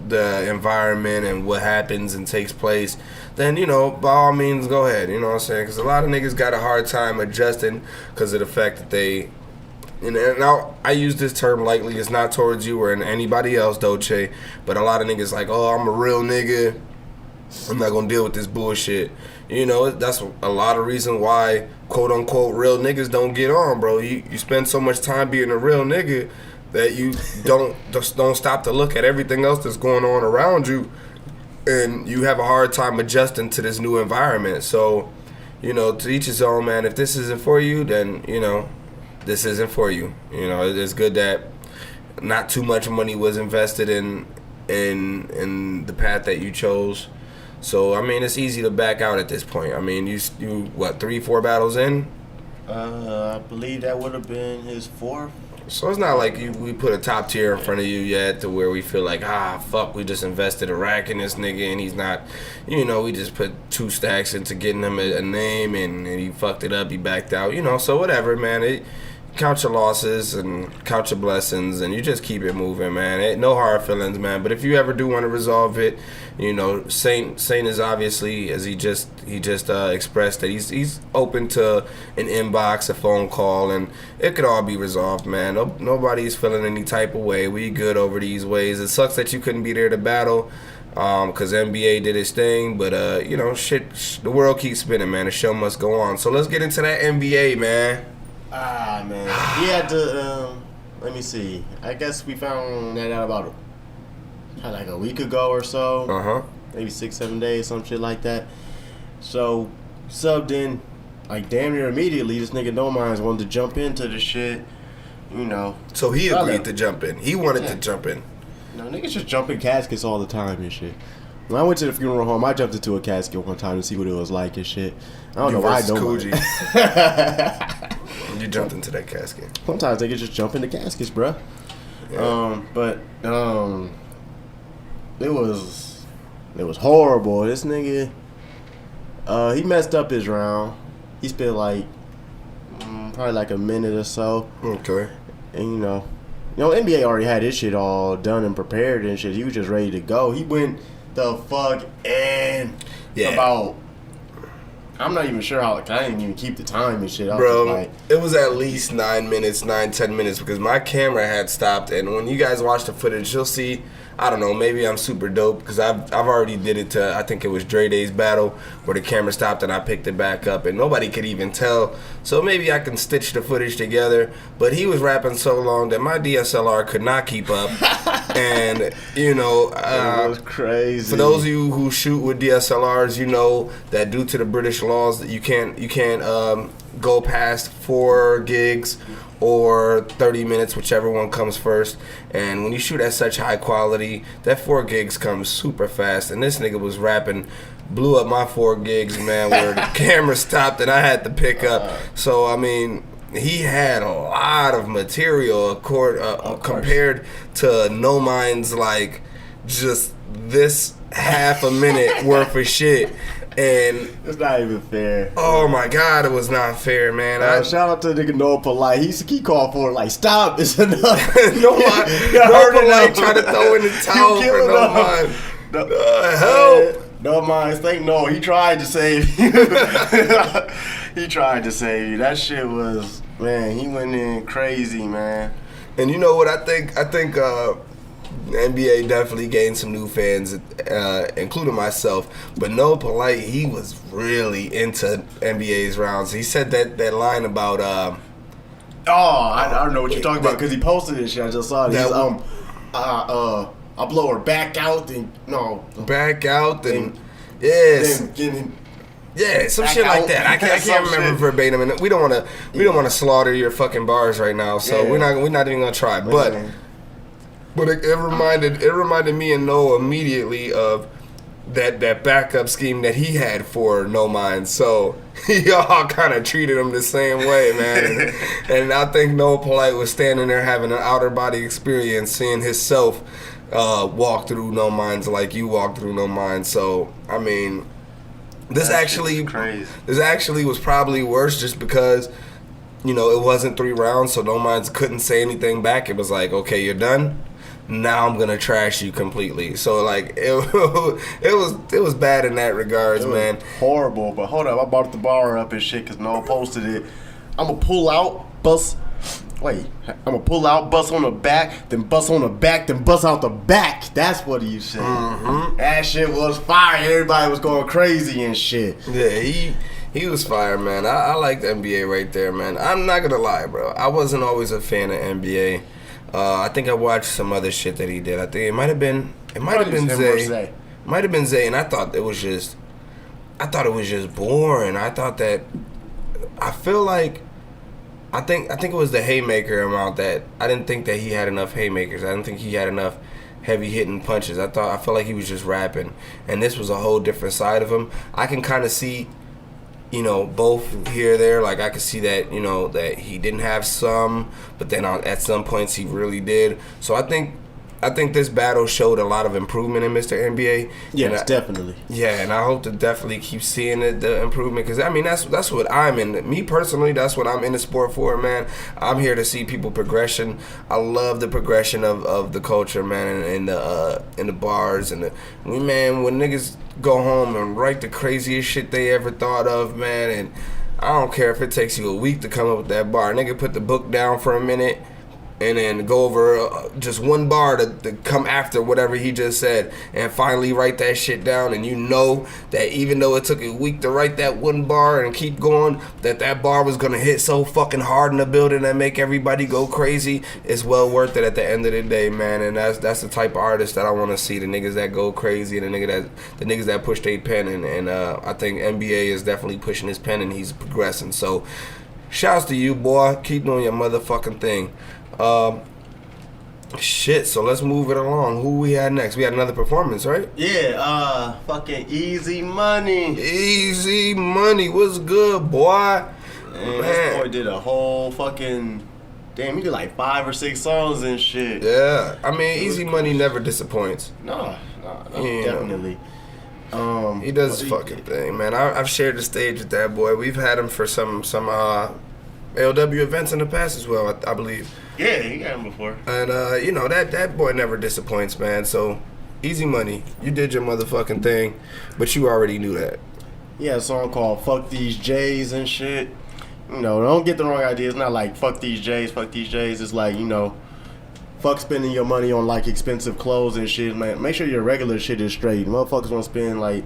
the environment and what happens and takes place, then, you know, by all means, go ahead. You know what I'm saying? Because a lot of niggas got a hard time adjusting because of the fact that they, and now I use this term lightly. It's not towards you or anybody else, Dolce, but a lot of niggas like, oh, I'm a real nigga, I'm not gonna deal with this bullshit. You know, that's a lot of reason why, quote unquote, real niggas don't get on, bro. You spend so much time being a real nigga that you don't stop to look at everything else that's going on around you, and you have a hard time adjusting to this new environment. So, you know, to each his own, man. If this isn't for you, then, you know, this isn't for you. You know, it's good that not too much money was invested in the path that you chose. So, I mean, it's easy to back out at this point. I mean, you what, 3-4 battles in? I believe that would have been his fourth. So it's not like we put a top tier in front of you yet to where we feel like, fuck, we just invested a rack in this nigga and he's not, you know, we just put 2 stacks into getting him a name and he fucked it up, he backed out, you know, so whatever, man. Count your losses and count your blessings and you just keep it moving, man. No hard feelings, man. But if you ever do want to resolve it, you know, Saint is obviously, as he just expressed, that he's open to an inbox, a phone call, and it could all be resolved, man. Nobody's feeling any type of way. We good over these ways. It sucks that you couldn't be there to battle, because NBA did its thing, but you know, shit, the world keeps spinning, man. The show must go on. So let's get into that NBA, man. Man, he had to. Let me see. I guess we found that out about like a week ago or so. Maybe 6-7 days, some shit like that. So subbed in like damn near immediately. This nigga No Minds wanted to jump into the shit. You know. So he agreed to jump in. He wanted to jump in. You know, niggas just jump in caskets all the time and shit. When I went to the funeral home, I jumped into a casket one time to see what it was like and shit. I don't know why I don't. You jumped into that casket. Sometimes they can just jump into caskets, bruh. Yeah. But it was horrible. This nigga, he messed up his round. He spent like probably like a minute or so. Okay. And you know, NBA already had his shit all done and prepared and shit. He was just ready to go. He went the fuck in. about. I'm not even sure how. Like, I didn't even keep the time and shit. I was Bro, just like, it was at least 10 minutes, because my camera had stopped. And when you guys watch the footage, you'll see, I don't know, maybe I'm super dope, because I've already did it to, I think it was Dre Day's battle, where the camera stopped and I picked it back up, and nobody could even tell. So maybe I can stitch the footage together. But he was rapping so long that my DSLR could not keep up. And, you know, it was crazy. For those of you who shoot with DSLRs, you know that due to the British laws that you can't go past 4 gigs or 30 minutes, whichever one comes first. And when you shoot at such high quality, that 4 gigs comes super fast. And this nigga was rapping, blew up my 4 gigs, man, where the camera stopped and I had to pick up. So, I mean, he had a lot of material compared to No Mind's, like, just this half a minute worth of shit. And it's not even fair. Oh my God, it was not fair, man. Shout out to the nigga No Polite. He called for it like, stop, it's enough. No Polite tried to throw in the towel for No Mind. Help. No Mind, think no. He tried to save you. He tried to save you. That shit was, man, he went in crazy, man. And you know what I think? The NBA definitely gained some new fans, including myself. But No Polite, he was really into NBA's rounds. He said that line about I don't know what you're talking about, because he posted this shit. I just saw this. I blow her back out and yes. Then some shit like that. I can't remember verbatim, and we don't want to slaughter your fucking bars right now. So we're not even gonna try. But it reminded me and Noah immediately of that backup scheme that he had for No Mind. So y'all kind of treated him the same way, man. And I think No Polite was standing there having an outer body experience, seeing himself walk through No Minds like you walked through No Mind. So I mean, this actually was probably worse, just because, you know, it wasn't 3 rounds, so No Minds couldn't say anything back. It was like, okay, you're done. Now I'm gonna trash you completely. So like it was bad in that regards, man. Horrible. But hold up, I brought the bar up and shit because Noah posted it. I'm gonna pull out, bust. Wait, I'm gonna pull out, bust on the back, then bust on the back, then bust out the back. That's what he said. Mm-hmm. That shit was fire. Everybody was going crazy and shit. Yeah, he was fire, man. I like the NBA right there, man. I'm not gonna lie, bro. I wasn't always a fan of NBA. I think I watched some other shit that he did. I think it might have been Zay. Might have been Zay, and I thought it was just boring. I think it was the haymaker amount that I didn't think that he had enough haymakers. I didn't think he had enough heavy hitting punches. I felt like he was just rapping, and this was a whole different side of him. I can kind of see, you know, both here or there. Like, I could see that, you know, that he didn't have some, but then at some points he really did. So I think this battle showed a lot of improvement in Mr. NBA. Yes, definitely. Yeah, and I hope to definitely keep seeing the improvement, because I mean that's what I'm in. Me personally, that's what I'm in the sport for, man. I'm here to see people progression. I love the progression of the culture, man, and in the bars and when niggas go home and write the craziest shit they ever thought of, man. And I don't care if it takes you a week to come up with that bar. Nigga, put the book down for a minute and then go over just one bar to come after whatever he just said, and finally write that shit down. And you know that even though it took a week to write that one bar and keep going, that bar was gonna hit so fucking hard in the building and make everybody go crazy. It's well worth it at the end of the day, man. And that's the type of artist that I want to see, the niggas that go crazy and the niggas that push their pen. And I think NBA is definitely pushing his pen, and he's progressing. So shouts to you, boy. Keep doing your motherfucking thing. Shit, so let's move it along. Who we had next? We had another performance, right? Yeah, fucking Easy Money. Easy Money, what's good, boy? Man, this boy did a whole fucking... Damn, he did like 5 or 6 songs and shit. Yeah, I mean, Easy Money never disappoints. No, definitely. He does his fucking thing, man. I've shared the stage with that boy. We've had him for some LW events in the past as well, I believe. Yeah, he got him before. And you know, that boy never disappoints, man. So Easy Money. You did your motherfucking thing, but you already knew that. Yeah, a song called "Fuck These J's" and shit. You know, don't get the wrong idea. It's not like "fuck these J's," "fuck these J's." It's like, you know, fuck spending your money on like expensive clothes and shit, man. Make sure your regular shit is straight. Motherfuckers want to spend like,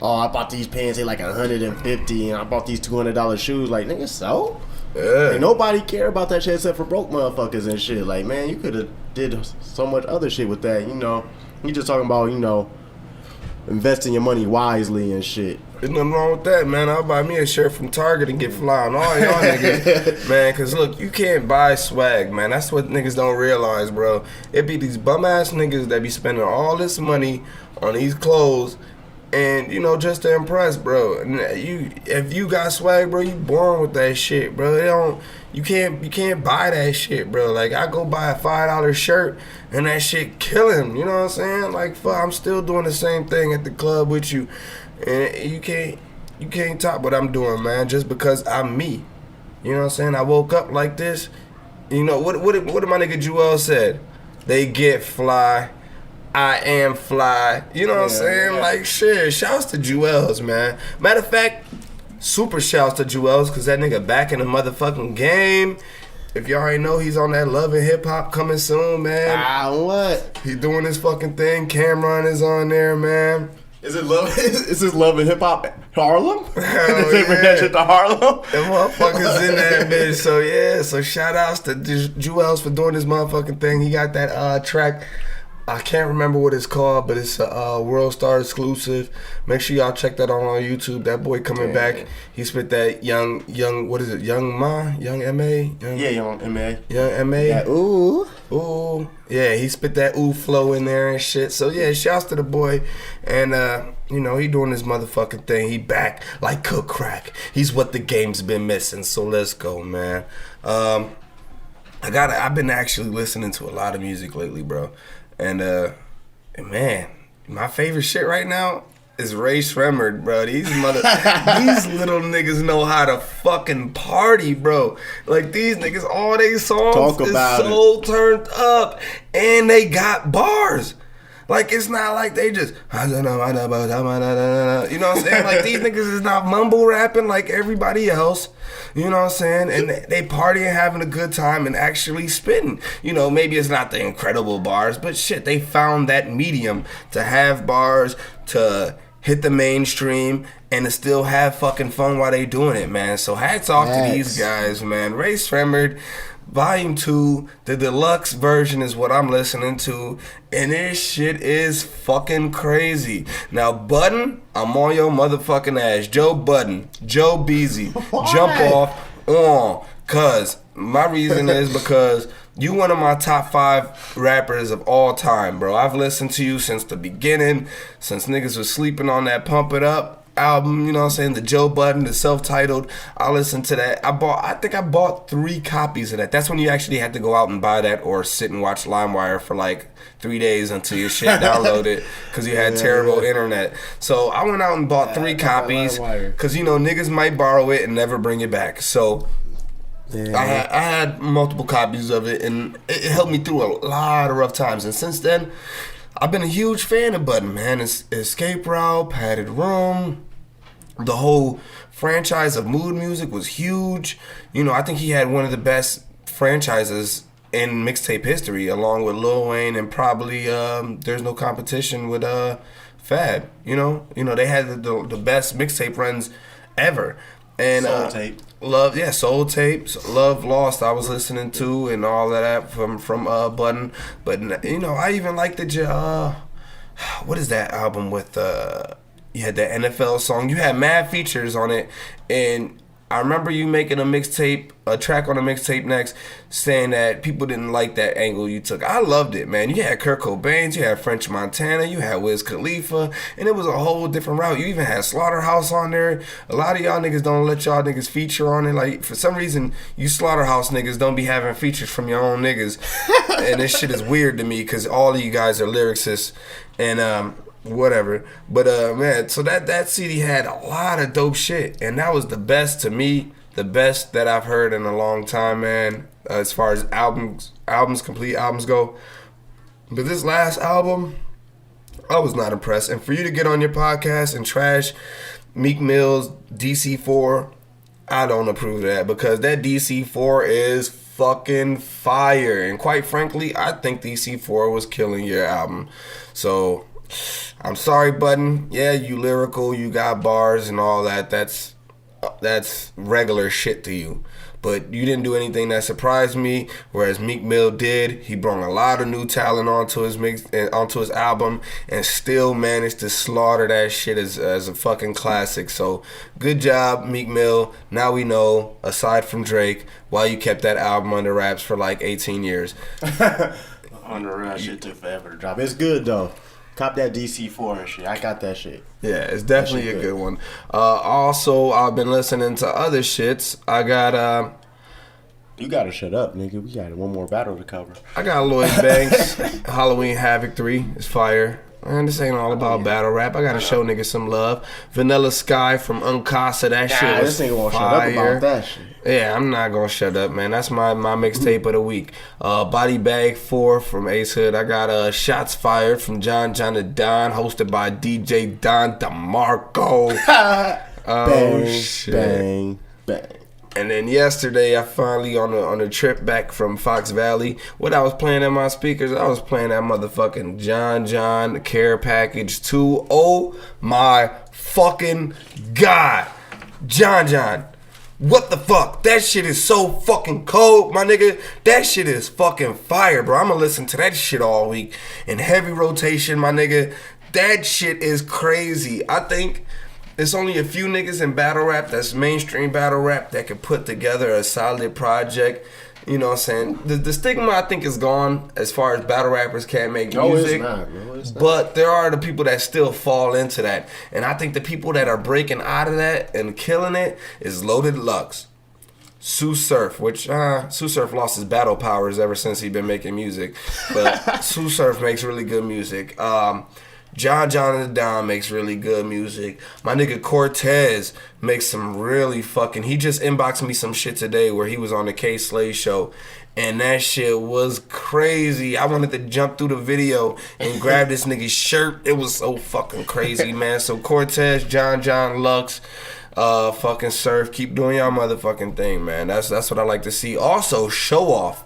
oh, I bought these pants, they like $150, and I bought these $200 shoes. Like, nigga, so? Yeah. Ain't nobody care about that shit except for broke motherfuckers and shit. Like, man, you could have did so much other shit with that. You know, you just talking about, you know, investing your money wisely and shit. There's nothing wrong with that, man. I'll buy me a shirt from Target and get fly on all y'all niggas, man. Cause look, you can't buy swag, man. That's what niggas don't realize, bro. It be these bum ass niggas that be spending all this money on these clothes, and you know, just to impress, bro. And if you got swag, bro, you born with that shit, bro. You can't buy that shit, bro. Like, I go buy a $5 shirt and that shit killing. You know what I'm saying? Like, fuck, I'm still doing the same thing at the club with you. And you can't top what I'm doing, man, just because I'm me. You know what I'm saying? I woke up like this. You know, what did my nigga Joel said? They get fly. I am fly. You know what I'm saying? Yeah. Like, shit, shouts to Joel's, man. Matter of fact, super shouts to Joel's, because that nigga back in the motherfucking game. If y'all already know, he's on that Love and Hip Hop coming soon, man. What? He doing his fucking thing. Cameron is on there, man. Is it love? Is this Love and Hip Hop Harlem? Did they bring that shit to Harlem? Them motherfuckers in that bitch. So yeah, so shout outs to Joel's for doing this motherfucking thing. He got that track. I can't remember what it's called, but it's a World Star exclusive. Make sure y'all check that out on YouTube. That boy coming back. He spit that young. What is it? Young Ma, young Ma. Young Ma. Young Ma. That ooh. Yeah, he spit that ooh flow in there and shit. So yeah, shouts to the boy, and you know, he doing his motherfucking thing. He back like cook crack. He's what the game's been missing. So let's go, man. I've been actually listening to a lot of music lately, bro. And man, my favorite shit right now is Ray Shremmerd, bro. These little niggas know how to fucking party, bro. Like, these niggas, all they songs is so turned up, and they got bars. Like, it's not like they just, you know what I'm saying? Like, these niggas is not mumble rapping like everybody else. You know what I'm saying? And they partying, having a good time, and actually spitting. You know, maybe it's not the incredible bars, but shit, they found that medium to have bars, to hit the mainstream, and to still have fucking fun while they doing it, man. So hats off to these guys, man. Ray Shremmerd, Volume 2, the deluxe version is what I'm listening to, and this shit is fucking crazy. Now, Budden, I'm on your motherfucking ass. Joe Budden, Joe Beasy, jump off, cause my reason is because you one of my top 5 rappers of all time, bro. I've listened to you since the beginning, since niggas was sleeping on that Pump It Up album, you know what I'm saying, the Joe Budden, the self-titled. I listened to that. I think I bought 3 copies of that. That's when you actually had to go out and buy that, or sit and watch LimeWire for like 3 days until your shit downloaded, because you had terrible internet. So I went out and bought 3 copies, because, you know, niggas might borrow it and never bring it back. So I had multiple copies of it, and it helped me through a lot of rough times. And since then, I've been a huge fan of Budden, man. Escape Route, Padded Room, the whole franchise of Mood Music was huge. You know, I think he had one of the best franchises in mixtape history, along with Lil Wayne, and probably There's No Competition with Fab. You know, they had the best mixtape runs ever. And Soul Tape. Soul Tapes, Love Lost I was listening to, and all of that from Budden. But, you know, I even liked the what is that album with you had the NFL song. You had mad features on it, and I remember you making a track on a mixtape next, saying that people didn't like that angle you took. I loved it, man. You had Kurt Cobain, you had French Montana, you had Wiz Khalifa, and it was a whole different route. You even had Slaughterhouse on there. A lot of y'all niggas don't let y'all niggas feature on it. Like, for some reason, you Slaughterhouse niggas don't be having features from your own niggas. And this shit is weird to me, because all of you guys are lyricists, and whatever. But man, so that CD had a lot of dope shit, and that was the best to me, the best that I've heard in a long time, man, as far as complete albums go. But this last album, I was not impressed. And for you to get on your podcast and trash Meek Mill's DC4, I don't approve of that, because that DC4 is fucking fire. And quite frankly, I think DC4 was killing your album. So, I'm sorry, Button. Yeah, you lyrical, you got bars and all that. That's regular shit to you. But you didn't do anything that surprised me, whereas Meek Mill did. He brought a lot of new talent onto his album, and still managed to slaughter that shit as a fucking classic. So good job, Meek Mill. Now we know, aside from Drake, why you kept that album under wraps for like 18 years. Under wraps, shit took forever to drop. It's good though. Cop that DC4 and shit. I got that shit. Yeah, it's definitely a good one. Also, I've been listening to other shits. I got You gotta shut up, nigga. We got one more battle to cover. I got Lloyd Banks. Halloween Havoc 3 is fire. Man, this ain't all about battle rap. I gotta show niggas some love. Vanilla Sky from Uncasa. That shit was this nigga won't fire. shut up about that shit. Yeah, I'm not gonna shut up, man. That's my mixtape of the week. Body Bag 4 from Ace Hood. I got Shots Fired from John the Don, hosted by DJ Don DeMarco. Bang, shit. bang, bang. And then yesterday, I finally on a trip back from Fox Valley. What I was playing in my speakers, I was playing that motherfucking John the Care Package 2. Oh my fucking god, John. What the fuck? That shit is so fucking cold, my nigga. That shit is fucking fire, bro. I'ma listen to that shit all week in heavy rotation, my nigga. That shit is crazy. I think there's only a few niggas in battle rap, that's mainstream battle rap, that could put together a solid project. You know what I'm saying? The stigma, I think, is gone as far as battle rappers can't make music. No, it's not, bro. It's not. But there are the people that still fall into that. And I think the people that are breaking out of that and killing it is Loaded Lux, Sue Surf, which Sue Surf lost his battle powers ever since he been making music. But Sue Surf makes really good music. John and the Don makes really good music. My nigga Cortez makes some really fucking... He just inboxed me some shit today where he was on the K Slade show, and that shit was crazy. I wanted to jump through the video and grab this nigga's shirt. It was so fucking crazy, man. So Cortez, John, Lux, fucking Surf, keep doing y'all motherfucking thing, man. That's what I like to see. Also, Show Off.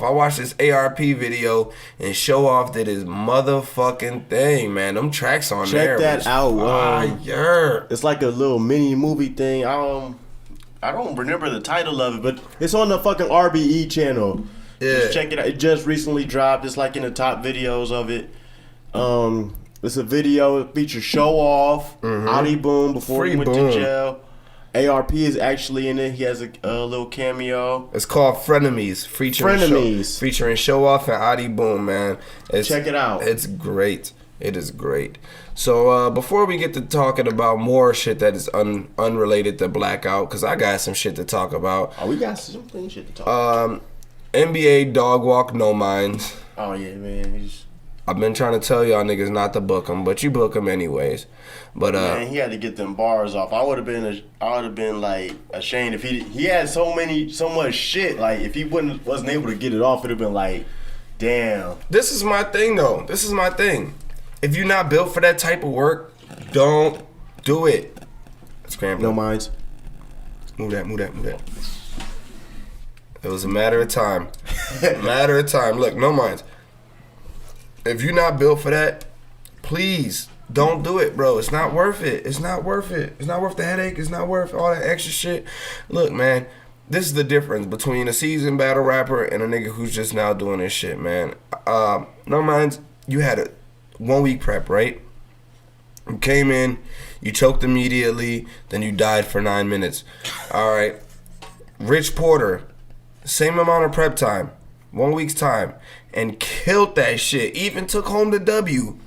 I watched this ARP video, and Show Off did his motherfucking thing, man. Them tracks on there. Check that out. Fire. It's like a little mini movie thing. I don't remember the title of it, but it's on the fucking RBE channel. Yeah. Just check it out. It just recently dropped. It's like in the top videos of it. It's a video. It features Show Off, Adi Boom before he went to jail. ARP is actually in it. He has a little cameo. It's called Frenemies, featuring Show Off and Adi Boom, man. Check it out. It's great. It is great. So before we get to talking about more shit that is unrelated to Blackout, because I got some shit to talk about. Oh, we got some shit to talk about. NBA Dog Walk No Minds. Oh yeah, man. I've been trying to tell y'all niggas not to book him, but you book him anyways. But man, he had to get them bars off. I would have been like ashamed if he had so much shit. Like if he wasn't able to get it off, it'd have been like, damn. This is my thing though. If you're not built for that type of work, don't do it. Scramble. No minds. Move that. It was a matter of time. Look, no minds. If you're not built for that, please don't do it, bro. It's not worth it. It's not worth the headache. It's not worth all that extra shit. Look, man, this is the difference between a seasoned battle rapper and a nigga who's just now doing this shit, man. No minds, you had a 1 week prep, right? You came in, you choked immediately, then you died for 9 minutes. All right. Rich Porter, same amount of prep time, 1 week's time, and killed that shit. Even took home the W.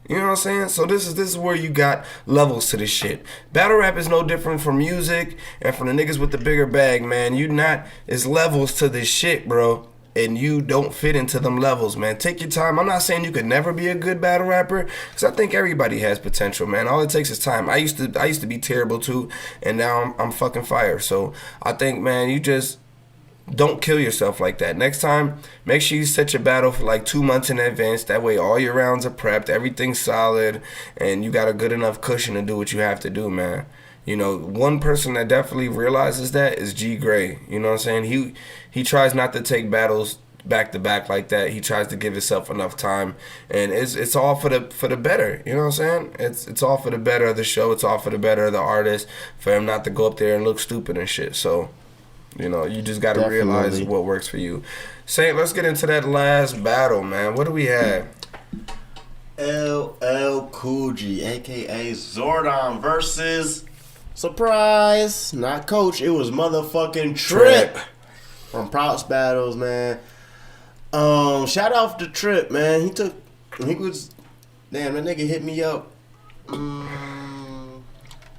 You know what I'm saying? So this is where you got levels to this shit. Battle rap is no different from music and from the niggas with the bigger bag, man. It's levels to this shit, bro. And you don't fit into them levels, man. Take your time. I'm not saying you could never be a good battle rapper, because I think everybody has potential, man. All it takes is time. I used to be terrible too, and now I'm fucking fire. So I think, man, you just don't kill yourself like that. Next time, make sure you set your battle for like 2 months in advance. That way all your rounds are prepped, everything's solid, and you got a good enough cushion to do what you have to do, man. You know, one person that definitely realizes that is G Gray. You know what I'm saying? He tries not to take battles back to back like that. He tries to give himself enough time, and it's all for the better. You know what I'm saying? It's all for the better of the show. It's all for the better of the artist. For him not to go up there and look stupid and shit. So, you know, you just got to realize what works for you. Saint, let's get into that last battle, man. What do we have? LL Cool G, a.k.a. Zordon versus... Surprise! Not Coach. It was motherfucking Trip. From Props Battles, man. Shout out to Trip, man. That nigga hit me up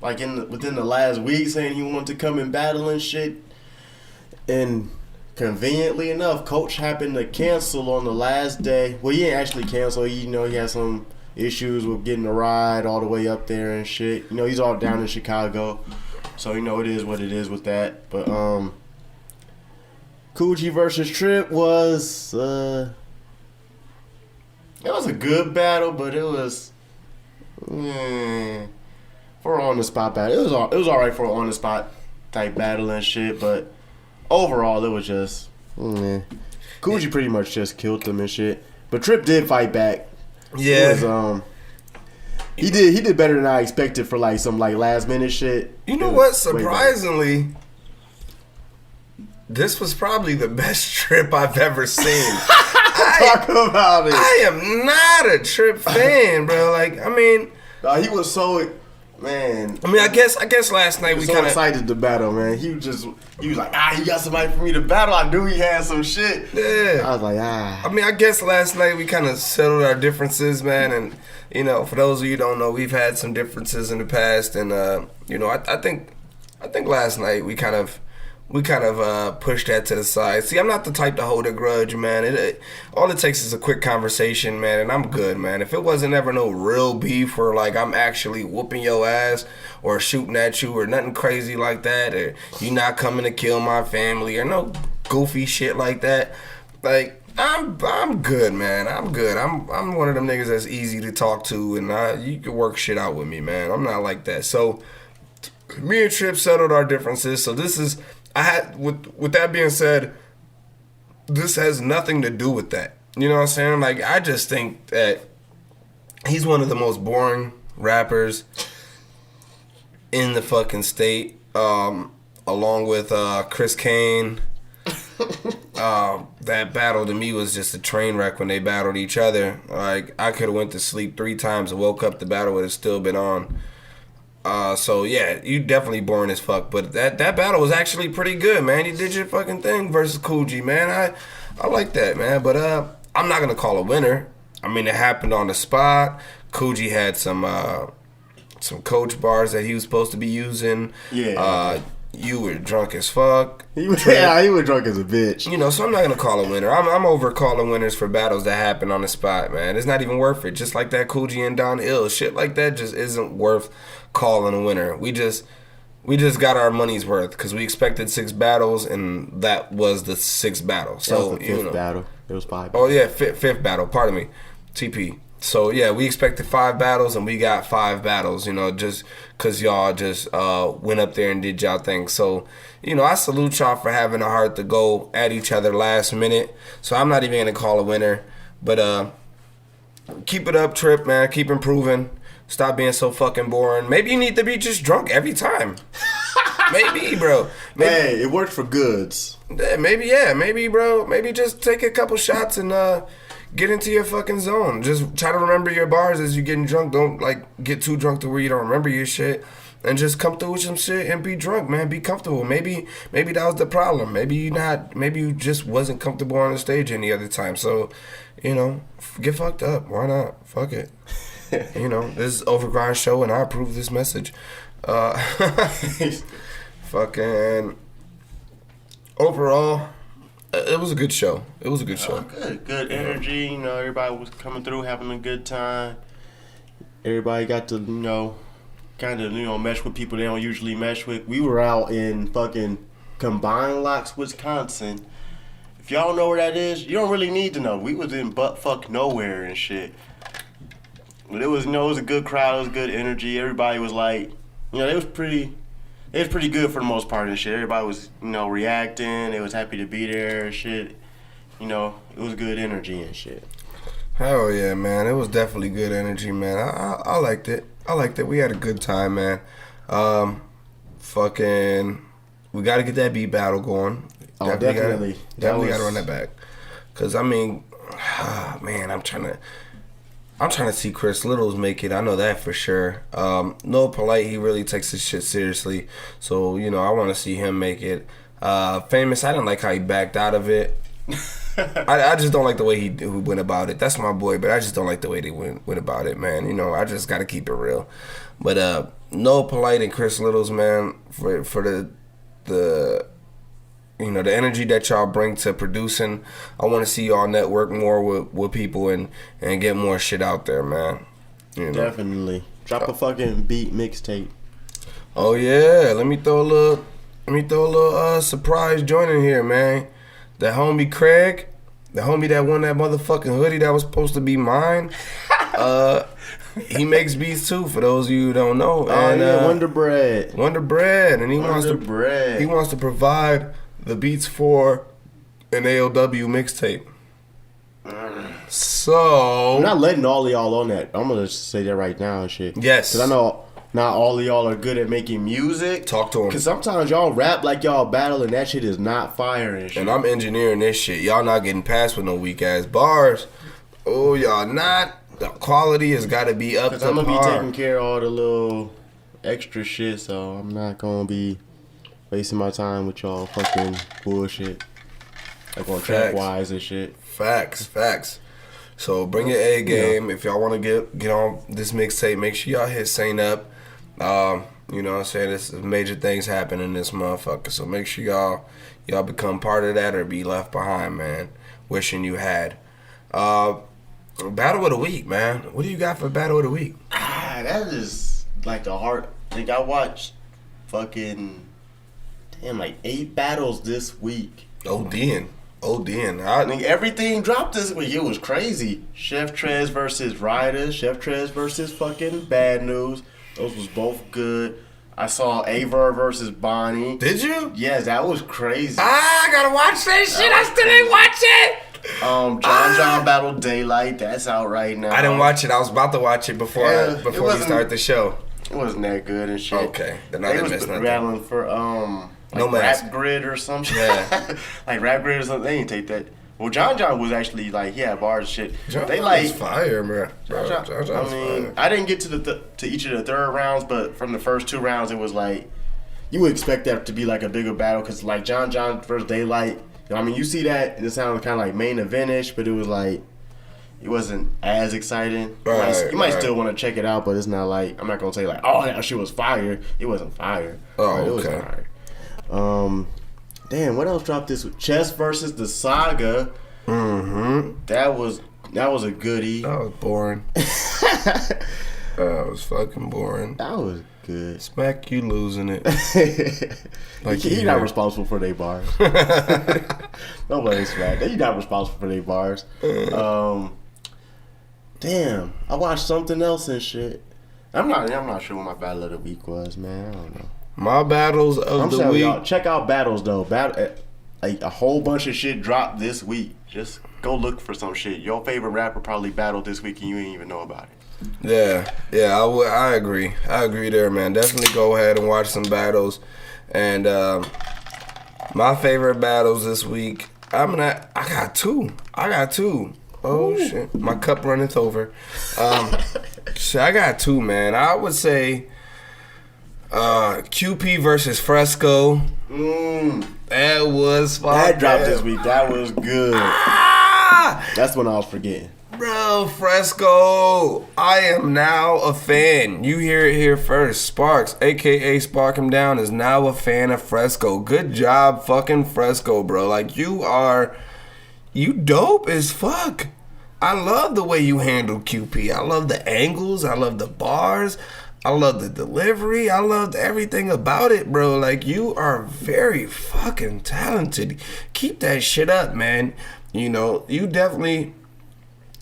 like within the last week saying he wanted to come and battle and shit. And conveniently enough, Coach happened to cancel on the last day. Well, he didn't actually cancel. He had some issues with getting a ride all the way up there and shit. You know, he's all down in Chicago. So, you know, it is what it is with that. But, Cool G versus Trip was, it was a good battle, but it was, for an on-the-spot battle. It was all right for an on-the-spot type battle and shit, but overall, it was just, Cool G pretty much just killed him and shit. But Trip did fight back. Yeah. It was, he did better than I expected for like some like last minute shit. You know what? Surprisingly, this was probably the best Trip I've ever seen. Talk about it. I am not a Trip fan, bro. Like, I mean, he was so, man. I mean, I guess last night we so kind of excited to battle, man. He was like, he got somebody for me to battle. I knew he had some shit. Yeah. I was like, I mean, I guess last night we kind of settled our differences, man. And you know, for those of you who don't know, we've had some differences in the past, and you know, I think last night we kind of pushed that to the side. See, I'm not the type to hold a grudge, man. All it takes is a quick conversation, man, and I'm good, man. If it wasn't ever no real beef where, like, I'm actually whooping your ass or shooting at you or nothing crazy like that, or you not coming to kill my family or no goofy shit like that, like, I'm good, man. I'm good. I'm one of them niggas that's easy to talk to, and you can work shit out with me, man. I'm not like that. So, me and Trip settled our differences, so this is... with that being said, this has nothing to do with that. You know what I'm saying? Like, I just think that he's one of the most boring rappers in the fucking state, along with Chris Kane. That battle to me was just a train wreck when they battled each other. Like, I could have went to sleep 3 times and woke up, the battle would have still been on. So yeah, you definitely boring as fuck. But that battle was actually pretty good, man. You did your fucking thing versus Cool G, man. I like that, man. But I'm not gonna call a winner. I mean, it happened on the spot. Cool G had some coach bars that he was supposed to be using. Yeah. You were drunk as fuck. he was drunk as a bitch. You know, so I'm not gonna call a winner. I'm over calling winners for battles that happen on the spot, man. It's not even worth it. Just like that Cool G and Don Ill shit like that just isn't worth calling a winner. We just got our money's worth because we expected 6 battles and that was the 6th battle. So that was the 5th battle. It was 5. Oh yeah, fifth battle. Pardon me, TP. So yeah, we expected 5 battles and we got 5 battles. You know, just because y'all just went up there and did y'all thing. So you know, I salute y'all for having a heart to go at each other last minute. So I'm not even gonna call a winner, but keep it up, Trip, man. Keep improving. Stop being so fucking boring. Maybe you need to be just drunk every time. Maybe, bro. Maybe, hey, it worked for goods. Maybe, bro. Maybe just take a couple shots and get into your fucking zone. Just try to remember your bars as you're getting drunk. Don't, like, get too drunk to where you don't remember your shit. And just come through with some shit and be drunk, man. Be comfortable. Maybe that was the problem. Maybe you just wasn't comfortable on the stage any other time. So, you know, get fucked up. Why not? Fuck it. You know, this is Overgrind show, and I approve this message. Fucking overall, it was a good show. Good energy. You know, everybody was coming through, having a good time. Everybody got to, you know, kind of, you know, mesh with people they don't usually mesh with. We were out in fucking Combined Locks, Wisconsin. If y'all don't know where that is, you don't really need to know. We was in butt-fuck nowhere and shit. But it was, it was a good crowd. It was good energy. Everybody was like, it was pretty good for the most part and shit. Everybody was, reacting. They was happy to be there and shit. It was good energy and shit. Hell yeah, man. It was definitely good energy, man. I liked it. We had a good time, man. We got to get that beat battle going. Definitely. Definitely got to run that back. Because, man, I'm trying to see Chris Littles make it. I know that for sure. No Polite, he really takes his shit seriously. So, I want to see him make it. Famous, I didn't like how he backed out of it. I just don't like the way he went about it. That's my boy, but I just don't like the way they went about it, man. I just got to keep it real. But No Polite and Chris Littles, man, for the energy that y'all bring to producing. I want to see y'all network more with people and get more shit out there, man. Definitely. Drop a fucking beat mixtape. Oh yeah, let me throw a little surprise joint in here, man. The homie Craig, the homie that won that motherfucking hoodie that was supposed to be mine. He makes beats too, for those of you who don't know. Wonder Bread. And he wants to provide the beats for an AOW mixtape. So I'm not letting all of y'all on that. I'm gonna just say that right now and shit. Yes, because I know not all of y'all are good at making music. Talk to him. Because sometimes y'all rap like y'all battle and that shit is not fire and shit. And I'm engineering this shit. Y'all not getting past with no weak ass bars. Oh, y'all not. The quality has got to be up to par. I'm gonna be taking care of all the little extra shit, so I'm not gonna be wasting my time with y'all fucking bullshit. Like on track wise and shit. Facts. So bring your A game. If y'all want to get on this mixtape, make sure y'all hit sign up. You know what I'm saying? There's major things happening in this motherfucker. So make sure y'all become part of that or be left behind, man. Wishing you had. Battle of the week, man. What do you got for battle of the week? That is like the hard. Like I watched fucking 8 battles this week. ODing. I mean, everything dropped this week. It was crazy. Chef Trez versus Ryder. Chef Trez versus fucking Bad News. Those was both good. I saw Aver versus Bonnie. Did you? Yes, that was crazy. I gotta watch that shit. I still ain't watch it. John battled Daylight. That's out right now. I didn't watch it. I was about to watch it before we start the show. It wasn't that good and shit. Okay, then I didn't miss nothing. Battling for no Rap Grid or something. Yeah. Like Rap Grid or something. They didn't take that. Well, John was actually he had bars and shit. They like fire, man. John fire. I didn't get to each of the third rounds, but from the first 2 rounds, it was like you would expect that to be like a bigger battle because like John versus Daylight. You see that and it sounded kind of like main event-ish, but it was like it wasn't as exciting. You might still want to check it out, but it's not like I'm not gonna say like that shit was fire. It wasn't fire. Oh, it was fire. Damn, what else dropped this week? Chess versus the Saga. Mm-hmm. That was a goodie. That was boring. That was fucking boring. That was good. Smack, you losing it. Like he's not responsible for their bars. Nobody's smack. He's not responsible for their bars. Damn, I watched something else and shit. I'm not sure what my battle of the week was, man. I don't know. My battles of the week. Y'all, check out battles though. A whole bunch of shit dropped this week. Just go look for some shit. Your favorite rapper probably battled this week and you ain't even know about it. Yeah, I agree. I agree there, man. Definitely go ahead and watch some battles. And my favorite battles this week. I got two. Oh, ooh. Shit. My cup runneth over. Shit, I got 2, man. I would say QP versus Fresco. That was fun. That dropped this week. That was good. That's when I was forgetting. Bro, Fresco, I am now a fan. You hear it here first. Sparks, a.k.a. Spark Him Down, is now a fan of Fresco. Good job fucking Fresco, bro. Like, you dope as fuck. I love the way you handle QP. I love the angles. I love the bars. I love the delivery. I loved everything about it, bro. Like, you are very fucking talented. Keep that shit up, man. You know, you definitely...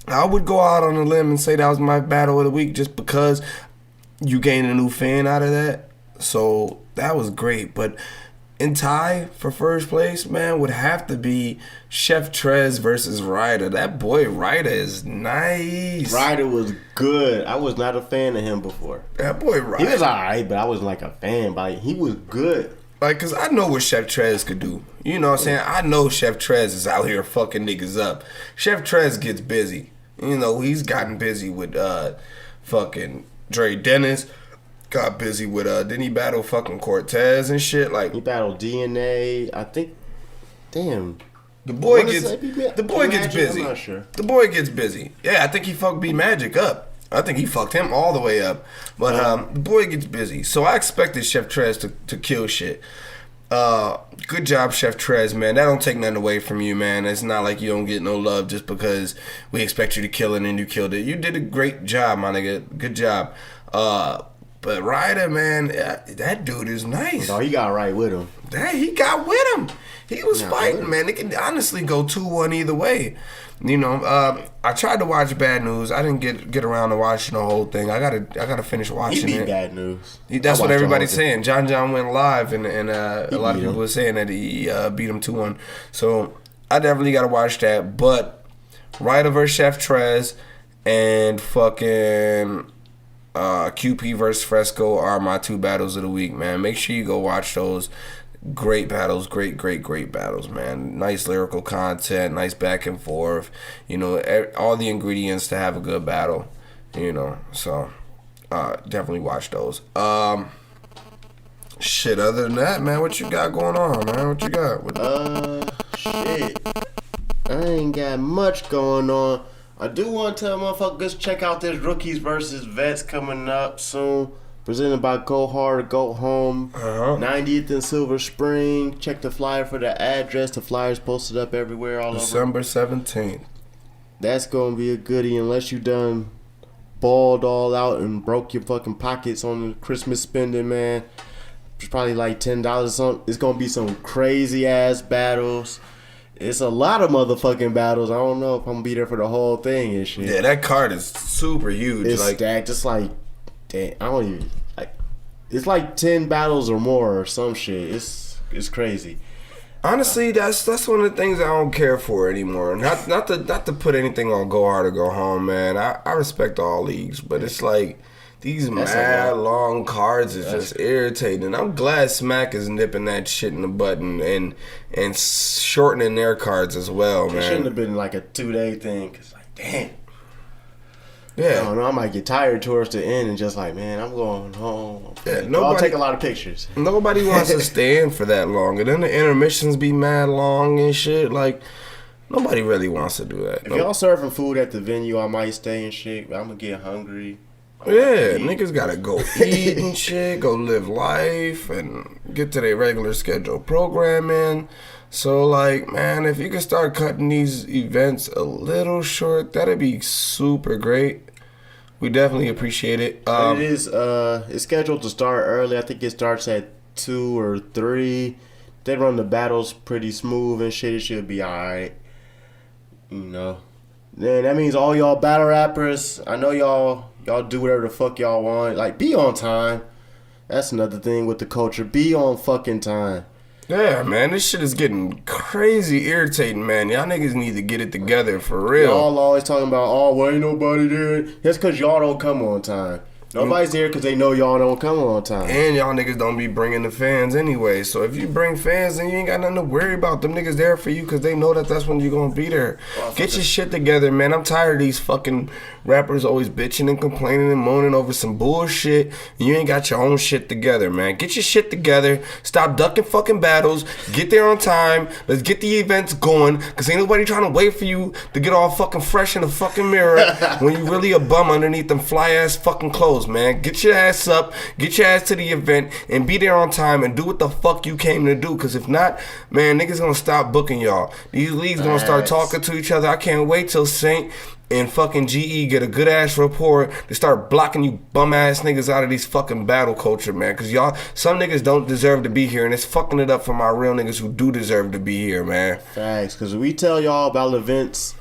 I would go out on a limb and say that was my battle of the week just because you gained a new fan out of that. So, that was great. But in tie for first place, man, would have to be Chef Trez versus Ryder. That boy Ryder is nice. Ryder was good. I was not a fan of him before. That boy Ryder. He was alright, but I wasn't like a fan. But he was good. Like, cause I know what Chef Trez could do. You know what I'm saying? I know Chef Trez is out here fucking niggas up. Chef Trez gets busy. You know, he's gotten busy with fucking Dre Dennis. Got busy with didn't he battle fucking Cortez and shit? Like, he battled DNA. I think. Damn. The boy gets busy. I'm not sure. The boy gets busy. Yeah, I think he fucked B Magic up. I think he fucked him all the way up. But the boy gets busy. So I expected Chef Trez to kill shit. Good job, Chef Trez, man. That don't take nothing away from you, man. It's not like you don't get no love just because we expect you to kill it and you killed it. You did a great job, my nigga. Good job. But Ryder, man, that dude is nice. Oh, he got right with him. He got with him. He was fighting, man. It can honestly go 2-1 either way. You know, I tried to watch Bad News. I didn't get around to watching the whole thing. I gotta finish watching he beat it. Bad News. That's what everybody's saying. John went live, and a lot of people were saying that he beat him 2-1. So I definitely gotta watch that. But Ryder versus Chef Trez and fucking QP versus Fresco are my two battles of the week, man. Make sure you go watch those. Great battles, great battles, man. Nice lyrical content, nice back and forth. You know, all the ingredients to have a good battle. You know, so definitely watch those. Shit. Other than that, man, what you got going on, man? What you got? Shit. I ain't got much going on. I do want to tell motherfuckers check out this Rookies versus Vets coming up soon. Presented by Go Hard or Go Home. 90th and Silver Spring. Check the flyer for the address. The flyer's posted up everywhere all December over. 17th. That's going to be a goodie unless you done balled all out and broke your fucking pockets on the Christmas spending, man. It's probably like $10 or something. It's going to be some crazy ass battles. It's a lot of motherfucking battles. I don't know if I'm going to be there for the whole thing and shit. Yeah, that card is super huge. It's stacked. It's like... Damn, I don't even like. It's like 10 battles or more or some shit. It's crazy. Honestly, that's one of the things I don't care for anymore. Not to put anything on Go Hard or Go Home, man. I respect all leagues, but it's like these mad long cards is just irritating. I'm glad Smack is nipping that shit in the butt and shortening their cards as well, man. It shouldn't have been like a 2-day thing. Cause like, damn. Yeah. I don't know. I might get tired towards the end and just like, man, I'm going home. Yeah, I'll take a lot of pictures. Nobody wants to stand for that long. And then the intermissions be mad long and shit. Like, nobody really wants to do that. If y'all serving food at the venue, I might stay and shit. I'm going to get hungry. Yeah, niggas gotta go eat and shit, go live life, and get to their regular scheduled programming. So, like, man, if you could start cutting these events a little short, that'd be super great. We definitely appreciate it. It is. It's scheduled to start early. I think it starts at 2 or 3. They run the battles pretty smooth and shit. It should be alright. You know. Then that means all y'all battle rappers, I know y'all do whatever the fuck y'all want. Like, be on time. That's another thing with the culture. Be on fucking time. Yeah, man, this shit is getting crazy irritating, man. Y'all niggas need to get it together for real. Y'all always talking about, oh, well, ain't nobody there. That's because y'all don't come on time. Nobody's there because they know y'all don't come on time. And y'all niggas don't be bringing the fans anyway. So if you bring fans, then you ain't got nothing to worry about. Them niggas there for you because they know that's when you're going to be there. Get your shit together, man. I'm tired of these fucking rappers always bitching and complaining and moaning over some bullshit. And you ain't got your own shit together, man. Get your shit together. Stop ducking fucking battles. Get there on time. Let's get the events going because ain't nobody trying to wait for you to get all fucking fresh in the fucking mirror when you really a bum underneath them fly-ass fucking clothes, man. Get your ass up, get your ass to the event, and be there on time and do what the fuck you came to do. Because if not, man, niggas gonna stop booking y'all. These leagues gonna start talking to each other. I can't wait till Saint and fucking GE get a good ass report to start blocking you bum ass niggas out of these fucking battle culture, man. Cause y'all, some niggas don't deserve to be here, and it's fucking it up for my real niggas who do deserve to be here, man. Facts, cause we tell y'all about events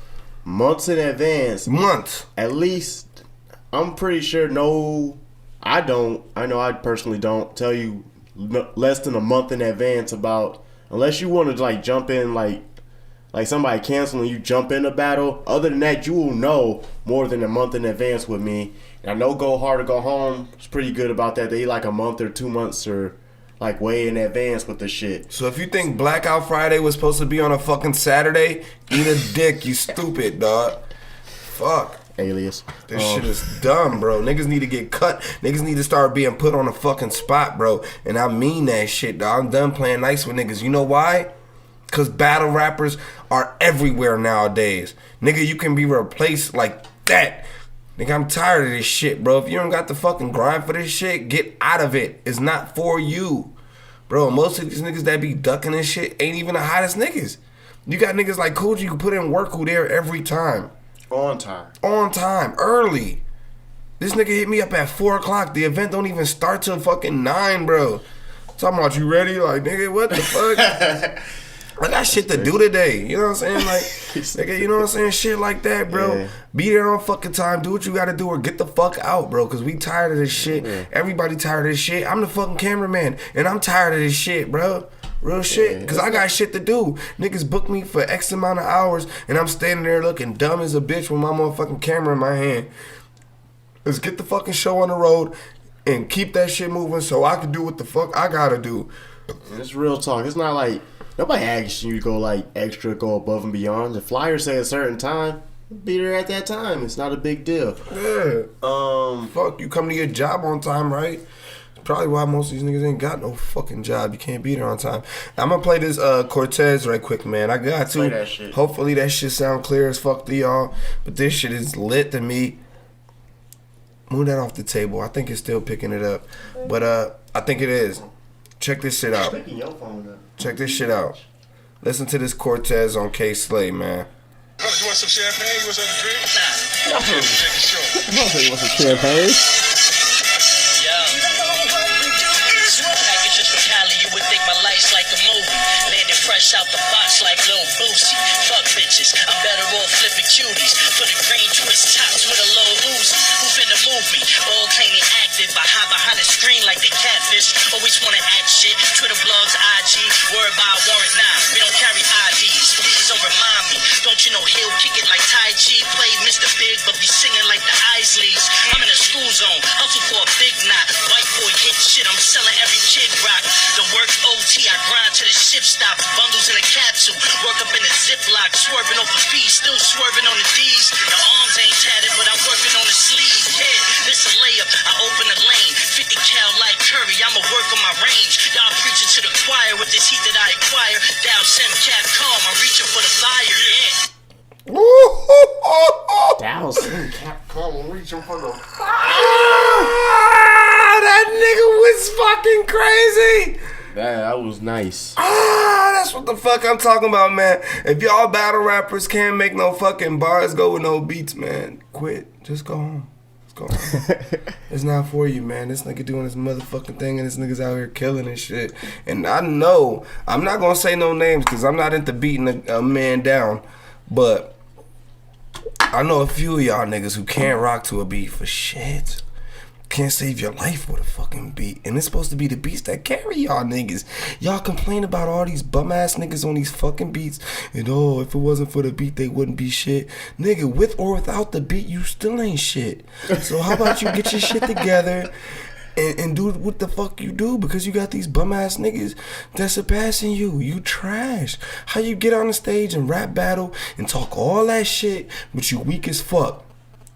months in advance. Months. At least, I'm pretty sure. No, I don't. I know I personally don't tell you less than a month in advance about, unless you want to like jump in like somebody canceling, you jump in a battle. Other than that, you will know more than a month in advance with me. And I know Go Hard or Go Home is pretty good about that. They like a month or 2 months or like way in advance with the shit. So if you think Blackout Friday was supposed to be on a fucking Saturday, eat a dick, you stupid, dog. Fuck. Alias. This shit is dumb, bro. Niggas need to get cut. Niggas need to start being put on a fucking spot, bro. And I mean that shit, dog. I'm done playing nice with niggas. You know why? Because battle rappers are everywhere nowadays. Nigga, you can be replaced like that. Nigga, I'm tired of this shit, bro. If you don't got the fucking grind for this shit, get out of it. It's not for you. Bro, most of these niggas that be ducking this shit ain't even the hottest niggas. You got niggas like Koji who put in work who there every time. On time. On time. Early. This nigga hit me up at 4 o'clock. The event don't even start till fucking 9, bro. Talking about you ready? Like, nigga, what the fuck? I got shit to do today. You know what I'm saying? Like, nigga, you know what I'm saying? Shit like that, bro. Yeah. Be there on fucking time. Do what you gotta do or get the fuck out, bro. Cause we tired of this shit. Yeah. Everybody tired of this shit. I'm the fucking cameraman. And I'm tired of this shit, bro. Real shit. Because I got shit to do. Niggas book me for X amount of hours and I'm standing there looking dumb as a bitch with my motherfucking camera in my hand. Let's get the fucking show on the road and keep that shit moving so I can do what the fuck I gotta do. And it's real talk. It's not like nobody asks you to go like extra, go above and beyond. The flyers say a certain time, be there at that time. It's not a big deal. Yeah. Fuck, you come to your job on time, right? Probably why most of these niggas ain't got no fucking job. You can't be there on time. I'm gonna play this Cortez right quick, man. I got to. Play that shit. Hopefully that shit sound clear as fuck to y'all. But this shit is lit to me. Move that off the table. I think it's still picking it up. But I think it is. Check this shit out. Picking your phone up. Check this shit out. Listen to this Cortez on K-Slay, man. You want some champagne? You want some drink? Nah. You want some champagne? Like a movie, landed fresh out the box like Lil Boosie. Fuck bitches, I'm better off flipping cuties. Put a green twist tops with a low Uzi. Who finna move me? All clean and active, but hide behind the screen like they catfish. Always wanna act shit. Twitter blogs, IG, word by warrant. Nah, we don't carry IDs. Please don't remind me. Don't you know he'll kick it like Tai Chi? Play Mr. Big, but be singing like the Isleys. I'm in a school zone, hustle for a big knot. White boy hit shit, I'm selling every kid rock. The work OT, I grind to the shift stop. Bundles in a capsule, work up in a ziplock. Swerving over feet, still swerving on the D's. The arms ain't tatted, but I'm working on the sleeve. Yeah, this a layup, I open the lane. 50 cal like Curry, I'ma work on my range. Y'all preaching to the choir with this heat that I acquire. Dow Sim Cap Calm, I'm reaching for the fire, yeah. Dallas Capcom reaching for the that nigga was fucking crazy. That was nice. That's what the fuck I'm talking about, man. If y'all battle rappers can't make no fucking bars, go with no beats, man. Quit. Just go home. Just go home. It's not for you, man. This nigga doing his motherfucking thing and this nigga's out here killing and shit. And I know, I'm not gonna say no names because I'm not into beating a man down, but I know a few of y'all niggas who can't rock to a beat for shit. Can't save your life with a fucking beat. And it's supposed to be the beats that carry y'all niggas. Y'all complain about all these bum ass niggas on these fucking beats. And oh, if it wasn't for the beat, they wouldn't be shit. Nigga, with or without the beat, you still ain't shit. So how about you get your shit together and do what the fuck you do, because you got these bum ass niggas that's surpassing you. You trash. How you get on the stage and rap battle and talk all that shit, but you weak as fuck?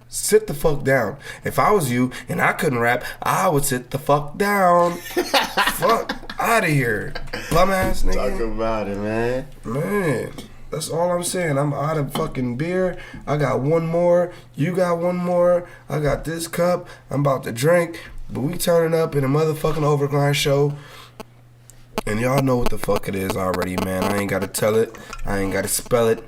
Sit the fuck down. If I was you and I couldn't rap, I would sit the fuck down. Fuck out of here, bum ass nigga. Talk about it, man. Man, that's all I'm saying. I'm out of fucking beer. I got one more. You got one more. I got this cup. I'm about to drink. But we turning up in a motherfucking Overgrind show. And y'all know what the fuck it is already, man. I ain't gotta tell it. I ain't gotta spell it.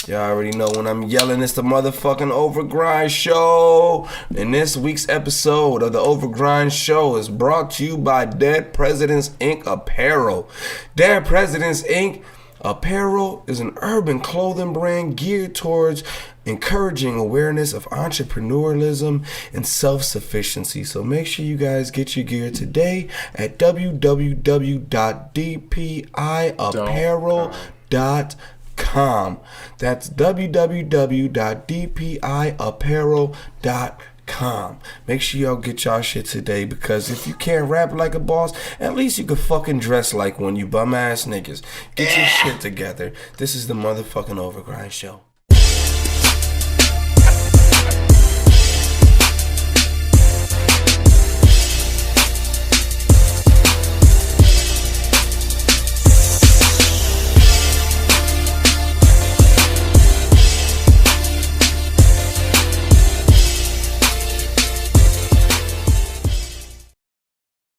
Y'all already know when I'm yelling, it's the motherfucking Overgrind Show. And this week's episode of the Overgrind Show is brought to you by Dead Presidents Inc. Apparel. Dead Presidents Inc. Apparel is an urban clothing brand geared towards encouraging awareness of entrepreneurialism and self-sufficiency. So make sure you guys get your gear today at www.dpiapparel.com. That's www.dpiapparel.com. Make sure y'all get y'all shit today, because if you can't rap like a boss, at least you can fucking dress like one, you bum ass niggas. Get your shit together. This is the motherfucking Overgrind Show.